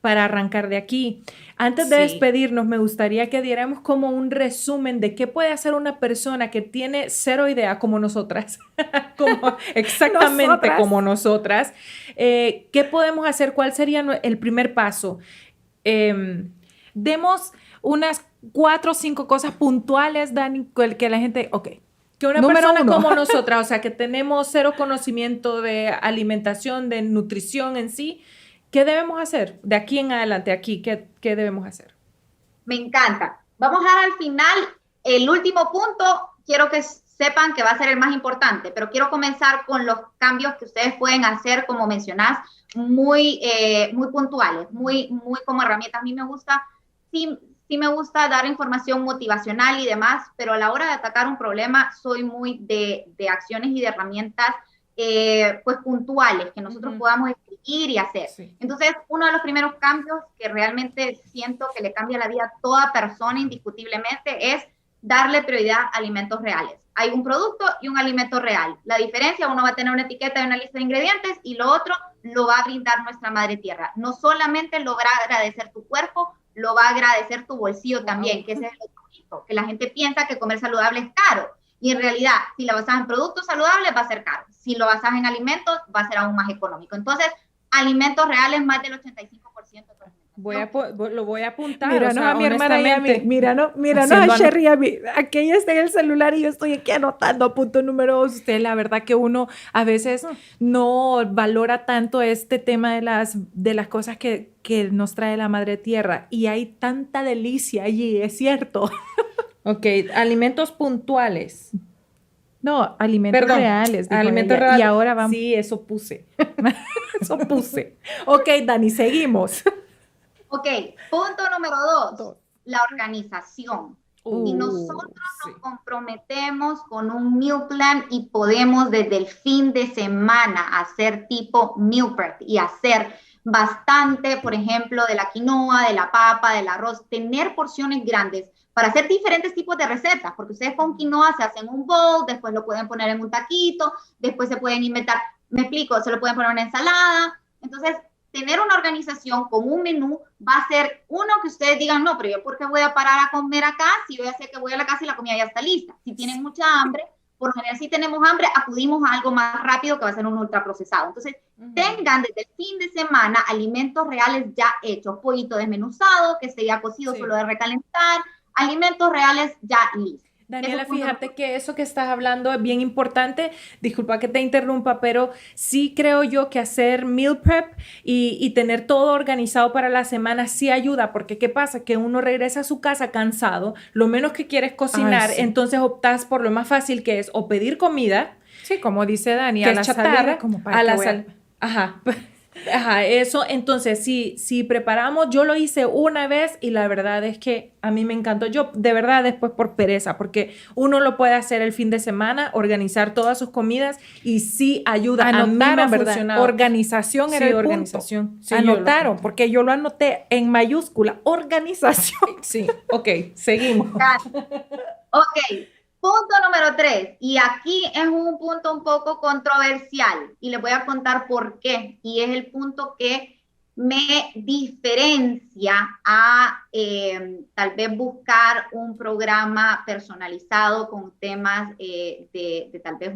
[SPEAKER 3] para arrancar de aquí. Antes de
[SPEAKER 2] Sí.
[SPEAKER 3] despedirnos, me gustaría que diéramos como un resumen de qué puede hacer una persona que tiene cero idea como nosotras, como, exactamente
[SPEAKER 2] Nosotras.
[SPEAKER 3] como nosotras. ¿Qué podemos hacer? ¿Cuál sería el primer paso?
[SPEAKER 2] Demos unas 4 o 5 cosas puntuales, Dani, que la gente, ok.
[SPEAKER 3] Que una
[SPEAKER 2] Número
[SPEAKER 3] persona
[SPEAKER 2] 1.
[SPEAKER 3] como nosotras, o sea, que tenemos cero conocimiento de alimentación, de nutrición en sí, ¿qué debemos hacer? De aquí en adelante, aquí, ¿qué debemos hacer?
[SPEAKER 4] Me encanta. Vamos a dar al final el último punto. Quiero que sepan que va a ser el más importante, pero quiero comenzar con los cambios que ustedes pueden hacer, como mencionás, muy puntuales, muy como herramientas. A mí me gusta, sí me gusta dar información motivacional y demás, pero a la hora de atacar un problema soy muy de acciones y de herramientas pues puntuales que nosotros podamos escribir y hacer.
[SPEAKER 2] Sí.
[SPEAKER 4] Entonces, uno de los primeros cambios que realmente siento que le cambia la vida a toda persona indiscutiblemente es darle prioridad a alimentos reales. Hay un producto y un alimento real. La diferencia, uno va a tener una etiqueta y una lista de ingredientes y lo otro lo va a brindar nuestra madre tierra. No solamente lo va a agradecer tu cuerpo, lo va a agradecer tu bolsillo también, que ese es el bonito, que la gente piensa que comer saludable es caro. Y en realidad, si lo basas en productos saludables, va a ser caro. Si lo basas en alimentos, va a ser aún más económico. Entonces, alimentos reales, más del 85%.
[SPEAKER 3] Lo voy a apuntar.
[SPEAKER 2] Míranos,
[SPEAKER 3] o sea,
[SPEAKER 2] a mi hermana y a mí. Míranos a Sherry y a mí. Aquella está en el celular y yo estoy aquí anotando punto número 2. Usted, la verdad que uno a veces no valora tanto este tema de las cosas que nos trae la madre tierra. Y hay tanta delicia allí, es cierto.
[SPEAKER 3] Ok, alimentos puntuales.
[SPEAKER 2] No, alimentos reales.
[SPEAKER 3] Alimentos
[SPEAKER 2] reales. Y ahora vamos.
[SPEAKER 3] Sí, eso puse.
[SPEAKER 2] Eso puse. Ok, Dani, seguimos.
[SPEAKER 4] Ok, punto número 2, la organización. Y nosotros nos comprometemos con un meal plan y podemos desde el fin de semana hacer tipo meal prep y hacer bastante, por ejemplo, de la quinoa, de la papa, del arroz, tener porciones grandes para hacer diferentes tipos de recetas, porque ustedes con quinoa se hacen un bowl, después lo pueden poner en un taquito, después se pueden inventar, me explico, se lo pueden poner en una ensalada. Entonces, tener una organización con un menú va a ser uno que ustedes digan, no, pero yo ¿por qué voy a parar a comer acá si yo ya sé que voy a la casa y la comida ya está lista? Si tienen mucha hambre, por lo general si tenemos hambre, acudimos a algo más rápido que va a ser un ultraprocesado. Entonces, tengan desde el fin de semana alimentos reales ya hechos, pollito desmenuzado, que esté ya cocido solo de recalentar, alimentos reales ya listos.
[SPEAKER 3] Daniela, fíjate que eso que estás hablando es bien importante. Disculpa que te interrumpa, pero sí creo yo que hacer meal prep y tener todo organizado para la semana sí ayuda, porque ¿qué pasa? Que uno regresa a su casa cansado, lo menos que quiere es cocinar, entonces optas por lo más fácil que es o pedir comida.
[SPEAKER 2] Sí, como dice Dani,
[SPEAKER 3] que
[SPEAKER 2] a la
[SPEAKER 3] chatarra,
[SPEAKER 2] salida, como para
[SPEAKER 3] a la Ajá, eso, entonces, si preparamos, yo lo hice una vez y la verdad es que a mí me encantó. Yo, de verdad, después por pereza, porque uno lo puede hacer el fin de semana, organizar todas sus comidas y sí ayuda.
[SPEAKER 2] Anotaron,
[SPEAKER 3] a mí me ha
[SPEAKER 2] ¿verdad?
[SPEAKER 3] funcionado.
[SPEAKER 2] Organización era el
[SPEAKER 3] organización.
[SPEAKER 2] punto.
[SPEAKER 3] Sí,
[SPEAKER 2] anotaron, porque yo lo anoté en mayúscula. Organización.
[SPEAKER 3] Sí, ok, seguimos.
[SPEAKER 4] Ok. Punto número 3, y aquí es un punto un poco controversial y les voy a contar por qué, y es el punto que me diferencia a tal vez buscar un programa personalizado con temas de tal vez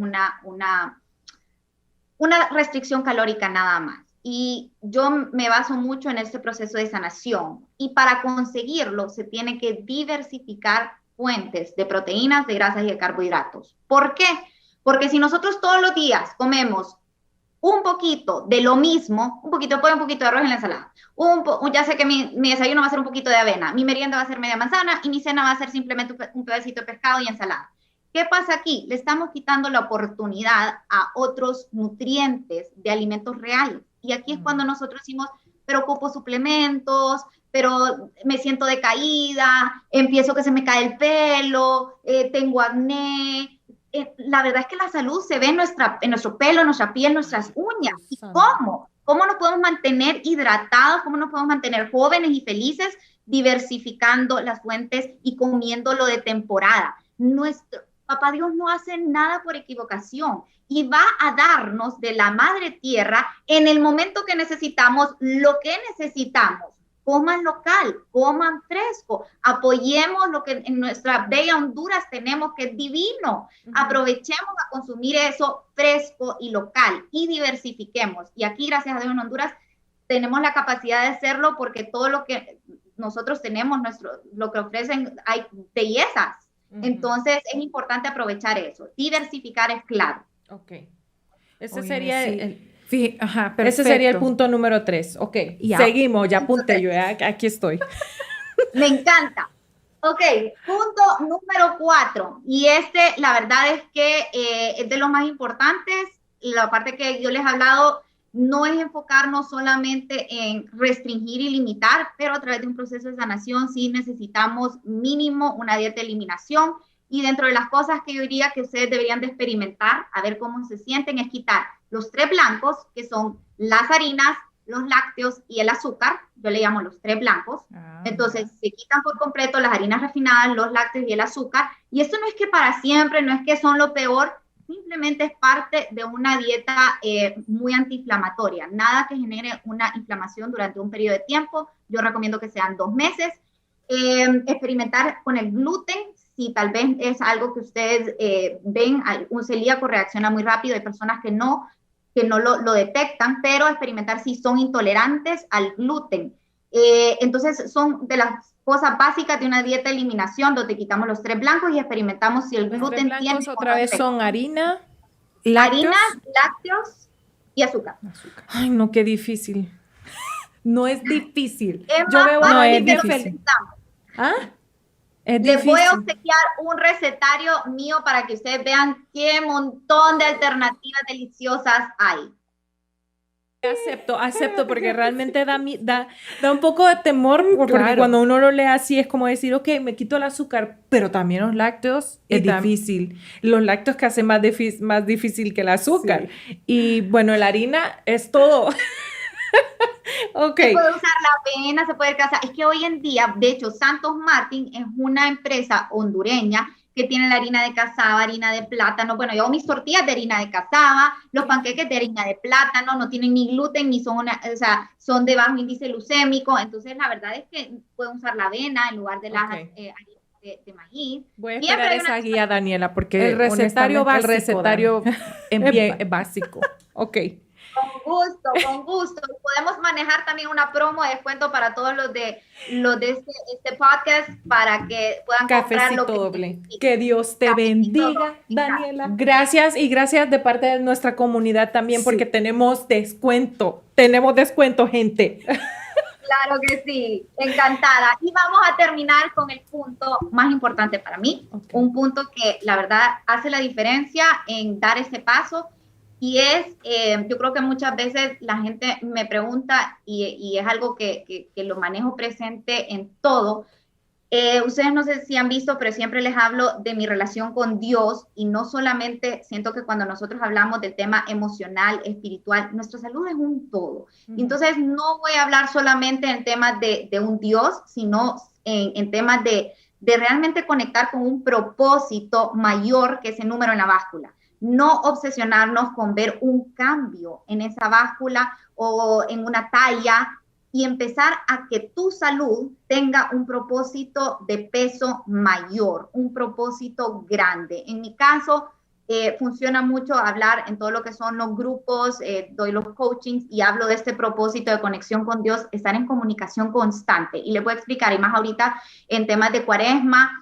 [SPEAKER 4] una restricción calórica nada más. Y yo me baso mucho en este proceso de sanación, y para conseguirlo se tiene que diversificar fuentes de proteínas, de grasas y de carbohidratos. ¿Por qué? Porque si nosotros todos los días comemos un poquito de lo mismo, un poquito de pollo, un poquito de arroz en la ensalada, ya sé que mi desayuno va a ser un poquito de avena, mi merienda va a ser media manzana y mi cena va a ser simplemente un pedacito de pescado y ensalada. ¿Qué pasa aquí? Le estamos quitando la oportunidad a otros nutrientes de alimentos reales. Y aquí es cuando nosotros decimos, pero ocupo suplementos, pero me siento decaída, empiezo que se me cae el pelo, tengo acné. La verdad es que la salud se ve en nuestro pelo, en nuestra piel, en nuestras uñas. ¿Y cómo? ¿Cómo nos podemos mantener hidratados? ¿Cómo nos podemos mantener jóvenes y felices? Diversificando las fuentes y comiendo lo de temporada. Papá Dios no hace nada por equivocación y va a darnos de la madre tierra en el momento que necesitamos lo que necesitamos. Coman local, coman fresco, apoyemos lo que en nuestra bella Honduras tenemos, que es divino. Aprovechemos a consumir eso fresco y local y diversifiquemos. Y aquí, gracias a Dios, en Honduras tenemos la capacidad de hacerlo porque todo lo que nosotros tenemos, lo que ofrecen, hay bellezas. Entonces, es importante aprovechar eso. Diversificar es clave.
[SPEAKER 3] Ok. Ese sería
[SPEAKER 2] ese
[SPEAKER 3] sería el punto número 3. Ok,
[SPEAKER 2] Ya.
[SPEAKER 3] seguimos, ya apunté yo, aquí estoy.
[SPEAKER 4] Me encanta. Ok, punto número 4. Y la verdad es que es de los más importantes. La parte que yo les he hablado no es enfocarnos solamente en restringir y limitar, pero a través de un proceso de sanación sí necesitamos mínimo una dieta de eliminación. Y dentro de las cosas que yo diría que ustedes deberían de experimentar, a ver cómo se sienten, es quitar los 3 blancos, que son las harinas, los lácteos y el azúcar. Yo le llamo los 3 blancos. Entonces, se quitan por completo las harinas refinadas, los lácteos y el azúcar. Y esto no es que para siempre, no es que son lo peor, simplemente es parte de una dieta muy antiinflamatoria. Nada que genere una inflamación durante un periodo de tiempo. Yo recomiendo que sean 2 meses. Experimentar con el gluten. Si tal vez es algo que ustedes ven, un celíaco reacciona muy rápido, hay personas que no lo detectan, pero experimentar si son intolerantes al gluten. Entonces son de las cosas básicas de una dieta de eliminación, donde quitamos los 3 blancos y experimentamos si el gluten tiene...
[SPEAKER 3] Otra vez son harina, lácteos.
[SPEAKER 4] Harinas, lácteos y azúcar.
[SPEAKER 3] Ay, no, qué difícil.
[SPEAKER 2] No es difícil.
[SPEAKER 4] Yo veo
[SPEAKER 3] no es
[SPEAKER 4] que lo
[SPEAKER 3] difícil.
[SPEAKER 4] necesitamos.
[SPEAKER 3] ¿Ah? Es
[SPEAKER 4] Les
[SPEAKER 3] difícil.
[SPEAKER 4] voy a obsequiar un recetario mío para que ustedes vean qué montón de alternativas deliciosas hay.
[SPEAKER 3] Acepto, porque realmente da un poco de temor, porque
[SPEAKER 2] Claro.
[SPEAKER 3] cuando uno lo lee así es como decir, ok, me quito el azúcar, pero también los lácteos es difícil. Los lácteos que hacen más difícil que el azúcar. Sí. Y bueno, la harina es todo. Ok.
[SPEAKER 4] Se puede usar la avena, se puede casar. Es que hoy en día, de hecho, Santos Martin es una empresa hondureña que tiene la harina de cazaba, harina de plátano. Bueno, yo hago mis tortillas de harina de cazaba, los panqueques de harina de plátano, no tienen ni gluten, ni son de bajo índice glucémico. Entonces, la verdad es que pueden usar la avena en lugar de las harinas de maíz.
[SPEAKER 3] Voy a esperar esa guía, Daniela, porque
[SPEAKER 2] el recetario básico.
[SPEAKER 3] El recetario es básico. Ok.
[SPEAKER 4] Con gusto. Podemos manejar también una promo de descuento para todos los de este podcast para que puedan comprar lo que
[SPEAKER 3] doble. Que Dios te bendiga, Daniela. Gracias y gracias de parte de nuestra comunidad también, porque tenemos descuento. Tenemos descuento, gente.
[SPEAKER 4] Claro que sí, encantada. Y vamos a terminar con el punto más importante para mí, un punto que la verdad hace la diferencia en dar ese paso. Y yo creo que muchas veces la gente me pregunta, y es algo que lo manejo presente en todo. Ustedes no sé si han visto, pero siempre les hablo de mi relación con Dios, y no solamente siento que cuando nosotros hablamos del tema emocional, espiritual, nuestra salud es un todo. Y entonces no voy a hablar solamente en temas de un Dios, sino en temas de realmente conectar con un propósito mayor que ese número en la báscula. No obsesionarnos con ver un cambio en esa báscula o en una talla, y empezar a que tu salud tenga un propósito de peso mayor, un propósito grande. En mi caso, funciona mucho hablar en todo lo que son los grupos, doy los coachings y hablo de este propósito de conexión con Dios, estar en comunicación constante. Y les voy a explicar, y más ahorita en temas de cuaresma.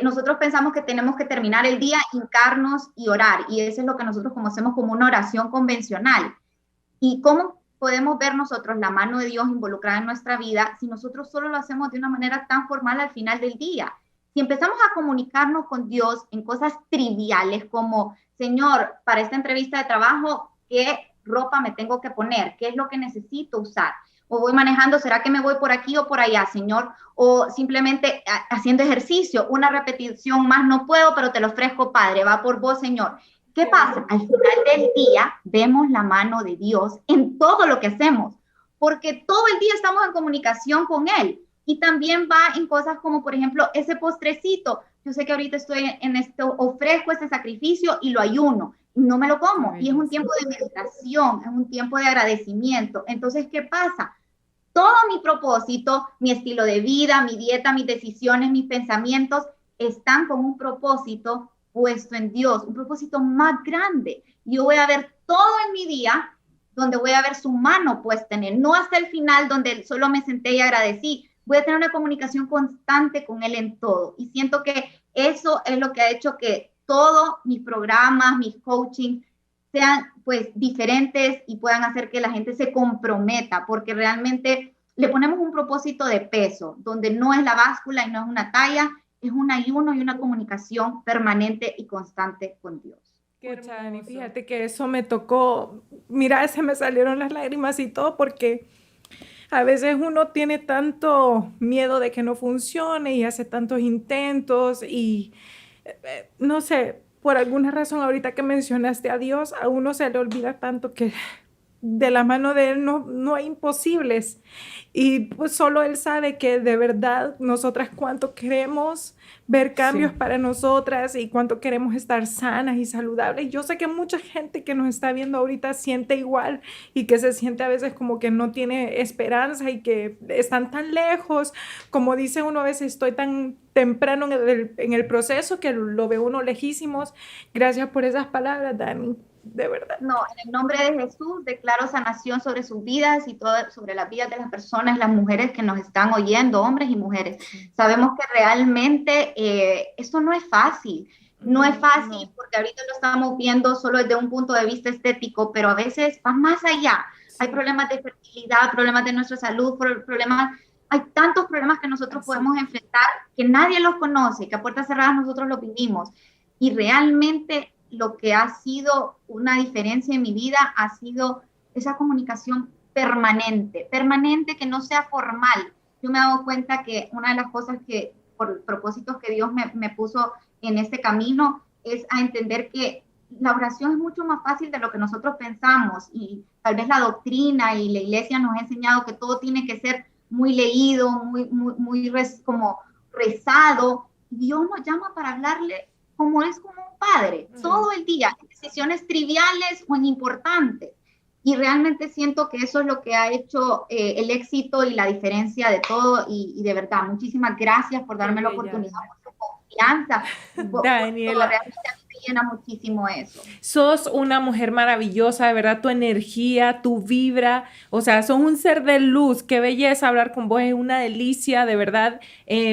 [SPEAKER 4] Nosotros pensamos que tenemos que terminar el día, hincarnos y orar, y eso es lo que nosotros hacemos como una oración convencional. ¿Y cómo podemos ver nosotros la mano de Dios involucrada en nuestra vida si nosotros solo lo hacemos de una manera tan formal al final del día? Si empezamos a comunicarnos con Dios en cosas triviales como, Señor, para esta entrevista de trabajo, ¿qué ropa me tengo que poner? ¿Qué es lo que necesito usar? O voy manejando, ¿será que me voy por aquí o por allá, Señor? O simplemente haciendo ejercicio, una repetición más no puedo, pero te lo ofrezco, Padre, va por vos, Señor. ¿Qué pasa? Al final del día vemos la mano de Dios en todo lo que hacemos, porque todo el día estamos en comunicación con Él. Y también va en cosas como, por ejemplo, ese postrecito. Yo sé que ahorita estoy en esto, ofrezco este sacrificio y lo ayuno, no me lo como. Y es un tiempo de meditación, es un tiempo de agradecimiento. Entonces, ¿qué pasa? Todo mi propósito, mi estilo de vida, mi dieta, mis decisiones, mis pensamientos, están con un propósito puesto en Dios, un propósito más grande. Yo voy a ver todo en mi día donde voy a ver su mano puesta en él, no hasta el final donde solo me senté y agradecí. Voy a tener una comunicación constante con él en todo. Y siento que eso es lo que ha hecho que todos mis programas, mis coaching, sean pues diferentes y puedan hacer que la gente se comprometa, porque realmente le ponemos un propósito de peso, donde no es la báscula y no es una talla, es un ayuno y una comunicación permanente y constante con Dios.
[SPEAKER 3] Qué hermoso. Dani, fíjate que eso me tocó, mira, se me salieron las lágrimas y todo, porque a veces uno tiene tanto miedo de que no funcione y hace tantos intentos y no sé, por alguna razón ahorita que mencionaste a Dios, a uno se le olvida tanto que de la mano de Él no hay imposibles. Y pues solo Él sabe que de verdad nosotras cuánto queremos ver cambios para nosotras y cuánto queremos estar sanas y saludables. Yo sé que mucha gente que nos está viendo ahorita siente igual y que se siente a veces como que no tiene esperanza y que están tan lejos. Como dice uno a veces, estoy tan temprano en el proceso que lo ve uno lejísimos. Gracias por esas palabras, Dani. De verdad.
[SPEAKER 4] No, en el nombre de Jesús declaro sanación sobre sus vidas y sobre las vidas de las personas, las mujeres que nos están oyendo, hombres y mujeres. Sabemos que realmente esto no es fácil. No es fácil porque ahorita lo estamos viendo solo desde un punto de vista estético, pero a veces va más allá. Hay problemas de fertilidad, problemas de nuestra salud, problemas, hay tantos problemas que nosotros podemos enfrentar que nadie los conoce, que a puertas cerradas nosotros los vivimos. Y realmente lo que ha sido una diferencia en mi vida ha sido esa comunicación permanente que no sea formal. Yo me he dado cuenta que una de las cosas que, por propósitos que Dios me puso en este camino, es a entender que la oración es mucho más fácil de lo que nosotros pensamos, y tal vez la doctrina y la iglesia nos ha enseñado que todo tiene que ser muy leído, muy como rezado. Dios nos llama para hablarle como es como un padre, todo el día, en decisiones triviales o en importantes. Y realmente siento que eso es lo que ha hecho el éxito y la diferencia de todo. Y de verdad, muchísimas gracias por darme la oportunidad, por su confianza.
[SPEAKER 3] Daniela,
[SPEAKER 4] realmente a mí me llena muchísimo eso.
[SPEAKER 3] Sos una mujer maravillosa, de verdad, tu energía, tu vibra, o sea, sos un ser de luz. Qué belleza hablar con vos, es una delicia, de verdad.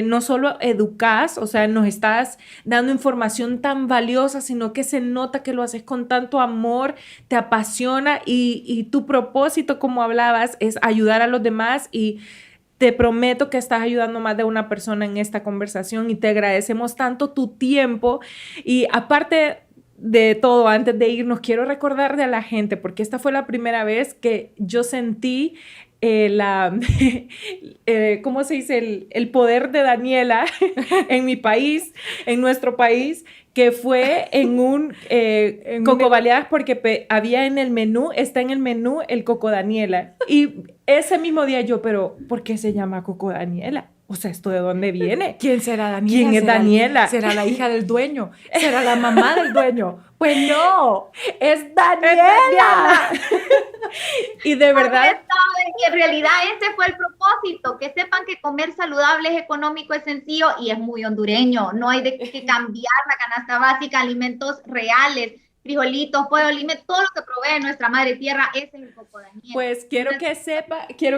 [SPEAKER 3] No solo educás, o sea, nos estás dando información tan valiosa, sino que se nota que lo haces con tanto amor, te apasiona y tu propósito, como hablabas, es ayudar a los demás, y te prometo que estás ayudando a más de una persona en esta conversación y te agradecemos tanto tu tiempo. Y aparte de todo, antes de irnos, quiero recordarle a la gente, porque esta fue la primera vez que yo sentí ¿cómo se dice? El poder de Daniela en mi país, en nuestro país, que fue en un Coco Baleadas, porque había en el menú, está en el menú el Coco Daniela. Y ese mismo día yo, pero ¿por qué se llama Coco Daniela? O sea, ¿esto de dónde viene?
[SPEAKER 2] ¿Quién será Daniela?
[SPEAKER 3] ¿Quién es Daniela?
[SPEAKER 2] ¿Será la hija del dueño? ¿Será la mamá del dueño? Pues no, es Daniela.
[SPEAKER 3] Y de verdad,
[SPEAKER 4] y en realidad ese fue el propósito, que sepan que comer saludable es económico, es sencillo y es muy hondureño. No hay de que cambiar la canasta básica, alimentos reales, frijolitos, pollo, todo lo que provee nuestra madre tierra, ese es el Coco Daniela.
[SPEAKER 3] Pues quiero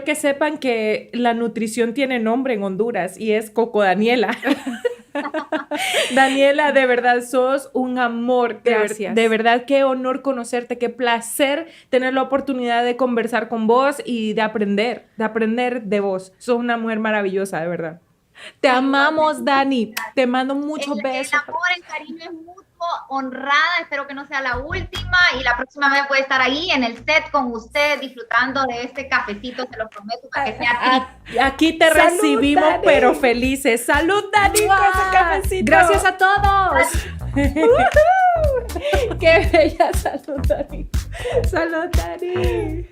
[SPEAKER 3] que sepan que la nutrición tiene nombre en Honduras y es Coco Daniela. Daniela, de verdad sos un amor.
[SPEAKER 2] Gracias.
[SPEAKER 3] De verdad, qué honor conocerte, qué placer tener la oportunidad de conversar con vos y de aprender de vos. Sos una mujer maravillosa, de verdad. Te amamos, Dani. Te mando muchos besos.
[SPEAKER 4] El amor, el cariño es mutuo, honrada. Espero que no sea la última. Y la próxima vez voy a estar ahí en el set con ustedes disfrutando de este cafecito, se lo prometo, para que sea
[SPEAKER 3] aquí te
[SPEAKER 2] ¡Salud,
[SPEAKER 3] recibimos,
[SPEAKER 2] Dani!
[SPEAKER 3] Pero felices. ¡Salud, Dani! Por ese cafecito.
[SPEAKER 2] Gracias a todos.
[SPEAKER 3] ¡Qué bella! ¡Salud, Dani! ¡Salud, Dani!